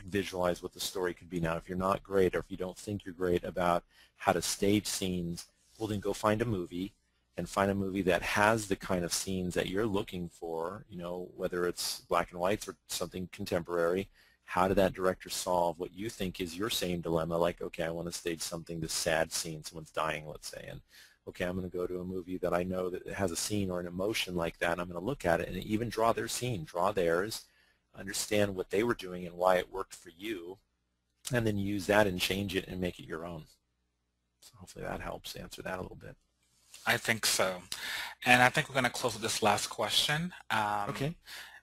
B: visualize what the story could be. Now, if you're not great, or if you don't think you're great about how to stage scenes, well, then go find a movie, and find a movie that has the kind of scenes that you're looking for, you know, whether it's black and whites or something contemporary. How did that director solve what you think is your same dilemma? Like, okay, I want to stage something, this sad scene, someone's dying, let's say, and okay, I'm going to go to a movie that I know that has a scene or an emotion like that, and I'm going to look at it and even draw their scene, draw theirs, understand what they were doing and why it worked for you, and then use that and change it and make it your own. So hopefully that helps answer that a little bit.
A: I think so. And I think we're going to close with this last question.
B: Okay.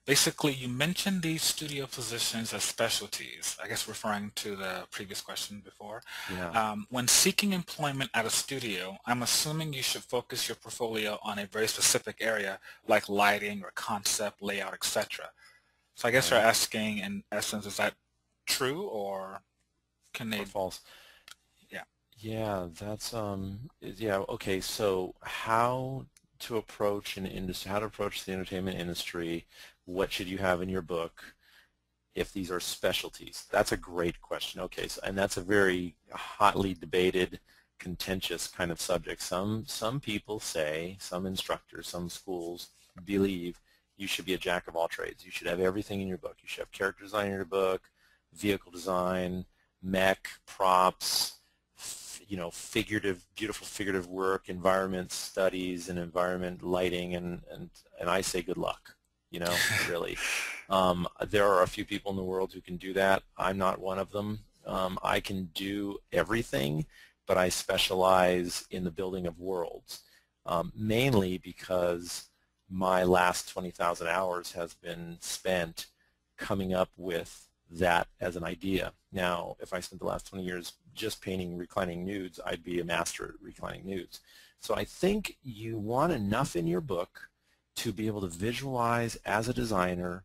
A: Basically, you mentioned these studio positions as specialties, I guess referring to the previous question before.
B: Yeah.
A: When seeking employment at a studio, I'm assuming you should focus your portfolio on a very specific area, like lighting or concept, layout, etc. So I guess you're asking, in essence, is that true, or can they?
B: Or false?
A: Yeah.
B: Yeah, that's yeah. Okay, so how to approach an industry? How to approach the entertainment industry? What should you have in your book if these are specialties? That's a great question. Okay, so, and that's a very hotly debated, contentious kind of subject. Some people say, some instructors, some schools believe you should be a jack of all trades. You should have everything in your book. You should have character design in your book, vehicle design, mech, props, beautiful figurative work, environment studies and environment lighting, and I say good luck, really. There are a few people in the world who can do that. I'm not one of them. I can do everything, but I specialize in the building of worlds, mainly because my last 20,000 hours has been spent coming up with that as an idea. Now, if I spent the last 20 years just painting reclining nudes, I'd be a master at reclining nudes. So I think you want enough in your book to be able to visualize as a designer,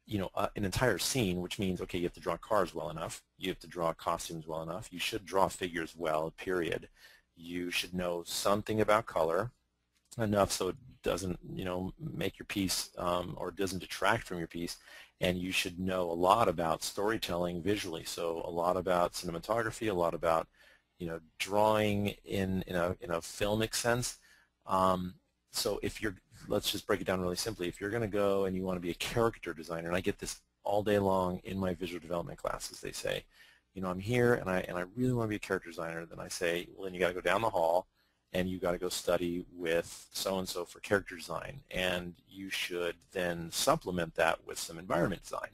B: an entire scene, which means, okay, you have to draw cars well enough, you have to draw costumes well enough, you should draw figures well, period. You should know something about color, enough so it doesn't, make your piece or doesn't detract from your piece, and you should know a lot about storytelling visually, so a lot about cinematography, a lot about, drawing in a filmic sense. So if let's just break it down really simply. If you're going to go and you want to be a character designer, and I get this all day long in my visual development classes, they say, I'm here and I really want to be a character designer, then I say, well, then you got to go down the hall and you got to go study with so-and-so for character design, and you should then supplement that with some environment design.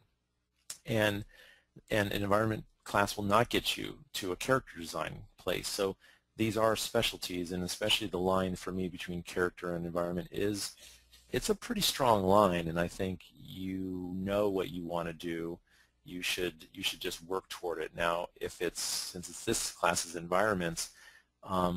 B: And an environment class will not get you to a character design place. So these are specialties, and especially the line for me between character and environment it's a pretty strong line, and I think what you want to do, you should just work toward it. Now, since this class is environments,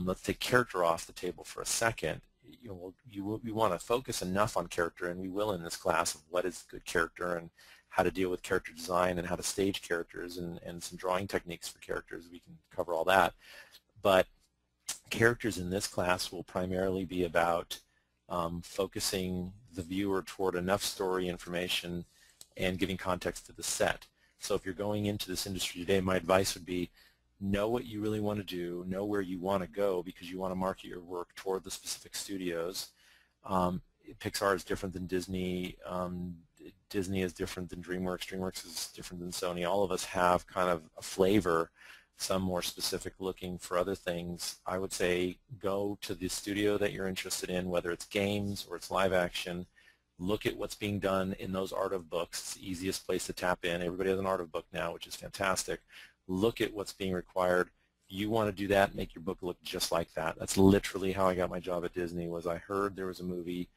B: let's take character off the table for a second. We want to focus enough on character, and we will in this class, of what is good character and how to deal with character design and how to stage characters and some drawing techniques for characters. We can cover all that. But characters in this class will primarily be about focusing the viewer toward enough story information and giving context to the set. So if you're going into this industry today, my advice would be, know what you really want to do, know where you want to go, because you want to market your work toward the specific studios. Pixar is different than Disney. Disney is different than DreamWorks. DreamWorks is different than Sony. All of us have kind of a flavor, some more specific looking for other things. I would say go to the studio that you're interested in, whether it's games or it's live action. Look at what's being done in those art of books. It's the easiest place to tap in. Everybody has an art of book now, which is fantastic. Look at what's being required. If you want to do that, make your book look just like that. That's literally how I got my job at Disney. Was I heard there was a movie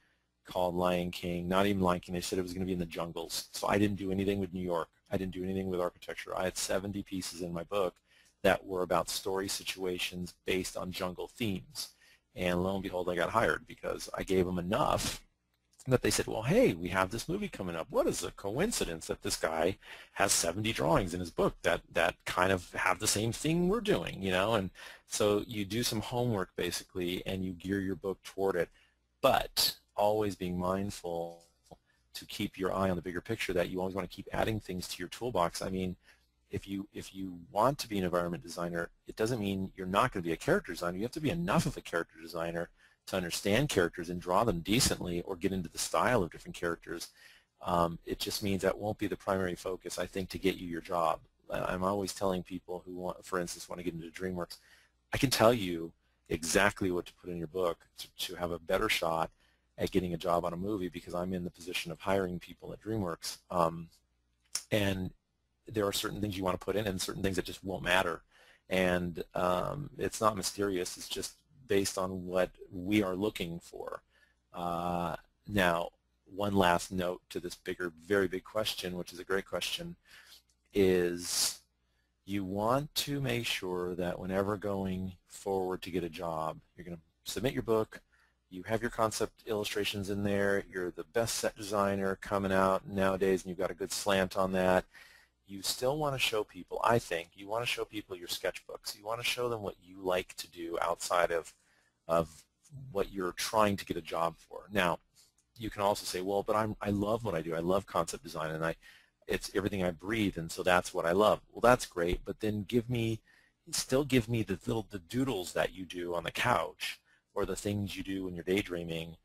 B: called Lion King, not even Lion King, they said it was going to be in the jungles. So I didn't do anything with New York. I didn't do anything with architecture. I had 70 pieces in my book that were about story situations based on jungle themes. And lo and behold, I got hired because I gave them enough that they said, well, hey, we have this movie coming up. What is a coincidence that this guy has 70 drawings in his book that kind of have the same thing we're doing, And so you do some homework, basically, and you gear your book toward it, but always being mindful to keep your eye on the bigger picture, that you always want to keep adding things to your toolbox. I mean, if you want to be an environment designer, it doesn't mean you're not going to be a character designer. You have to be enough of a character designer to understand characters and draw them decently or get into the style of different characters. It just means that won't be the primary focus, I think, to get you your job. I'm always telling people who want, for instance, want to get into DreamWorks, I can tell you exactly what to put in your book to have a better shot at getting a job on a movie, because I'm in the position of hiring people at DreamWorks. And there are certain things you want to put in and certain things that just won't matter. And it's not mysterious. It's just based on what we are looking for. Now, one last note to this bigger, very big question, which is a great question, is you want to make sure that whenever going forward to get a job, you're going to submit your book, you have your concept illustrations in there, you're the best set designer coming out nowadays, and you've got a good slant on that. You still want to show people, I think, you want to show people your sketchbooks. You want to show them what you like to do outside of what you're trying to get a job for. Now, you can also say, well, but I love what I do. I love concept design, and it's everything I breathe, and so that's what I love. Well, that's great, but then still give me the doodles that you do on the couch, or the things you do when you're daydreaming,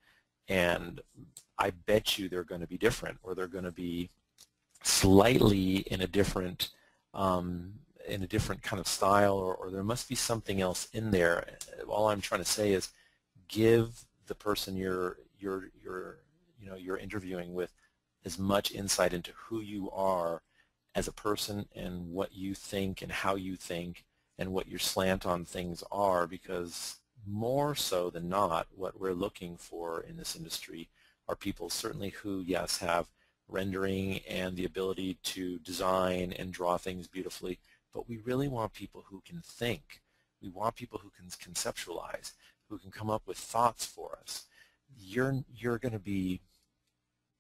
B: and I bet you they're going to be different, or they're going to be slightly in a different in a different kind of style, or there must be something else in there. All I'm trying to say is give the person you're interviewing with as much insight into who you are as a person and what you think and how you think and what your slant on things are, because more so than not, what we're looking for in this industry are people certainly who, yes, have rendering and the ability to design and draw things beautifully, but we really want people who can think. We want people who can conceptualize, who can come up with thoughts for us. You're going to be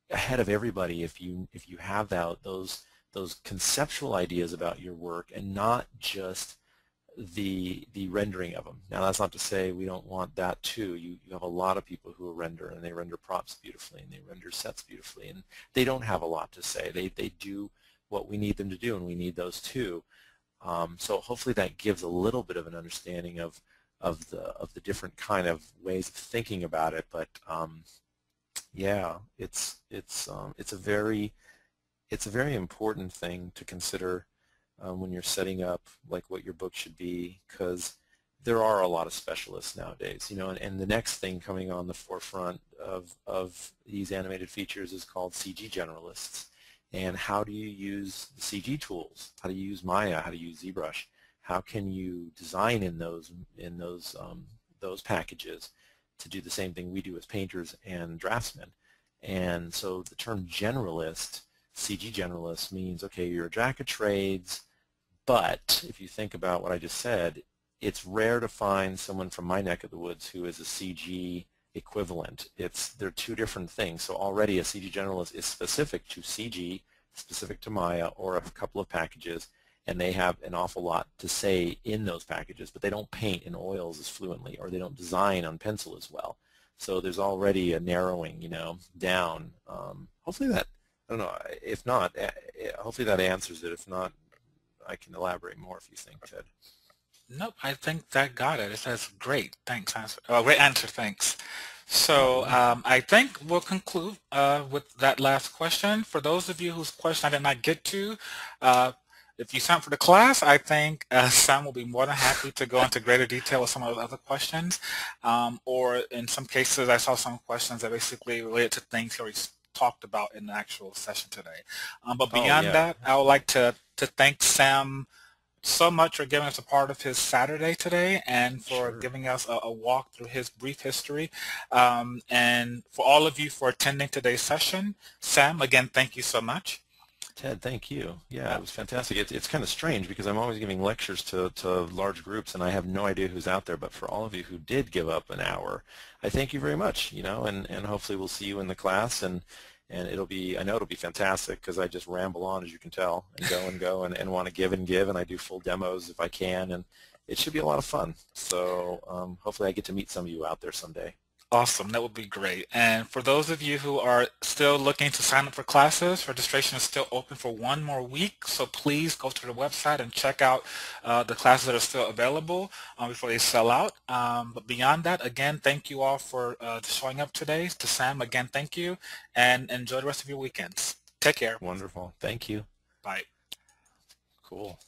B: ahead of everybody if you have those conceptual ideas about your work and not just the rendering of them. Now, that's not to say we don't want that too. You have a lot of people who render, and they render props beautifully, and they render sets beautifully, and they don't have a lot to say. They do what we need them to do, and we need those too. So hopefully that gives a little bit of an understanding of the different kind of ways of thinking about it. But yeah, it's a very important thing to consider when you're setting up like what your book should be, because there are a lot of specialists nowadays, and the next thing coming on the forefront of these animated features is called CG generalists. And how do you use the CG tools? How do you use Maya? How do you use ZBrush? How can you design in those packages to do the same thing we do as painters and draftsmen? And so the term generalist, CG generalist, means, okay, you're a jack of trades, but if you think about what I just said, it's rare to find someone from my neck of the woods who is a CG equivalent. They're two different things. So already a CG generalist is specific to CG, specific to Maya, or a couple of packages, and they have an awful lot to say in those packages, but they don't paint in oils as fluently, or they don't design on pencil as well. So there's already a narrowing, down. Hopefully that, I don't know, if not, hopefully that answers it. If not, I can elaborate more if you think, Ted.
A: Nope, I think that got it. It says great, thanks, answer. Great answer, thanks. So I think we'll conclude with that last question. For those of you whose question I did not get to, if you sign up for the class, I think Sam will be more than happy to go into greater detail with some of the other questions. Or in some cases, I saw some questions that basically related to things he already talked about in the actual session today. But beyond that, I would like to thank Sam so much for giving us a part of his Saturday today, and for giving us a walk through his brief history. And for all of you for attending today's session, Sam, again, thank you so much.
B: Ted, thank you. Yeah, it was fantastic. It's kind of strange because I'm always giving lectures to large groups, and I have no idea who's out there. But for all of you who did give up an hour, I thank you very much. And hopefully we'll see you in the class, and it'll be, I know it'll be fantastic because I just ramble on, as you can tell, and go and want to give, and I do full demos if I can, and it should be a lot of fun. So hopefully I get to meet some of you out there someday.
A: Awesome, that would be great. And for those of you who are still looking to sign up for classes, registration is still open for one more week, so please go to the website and check out the classes that are still available before they sell out. But beyond that, again, thank you all for showing up today. To Sam, again, thank you, and enjoy the rest of your weekends. Take care.
B: Wonderful. Thank you.
A: Bye.
B: Cool.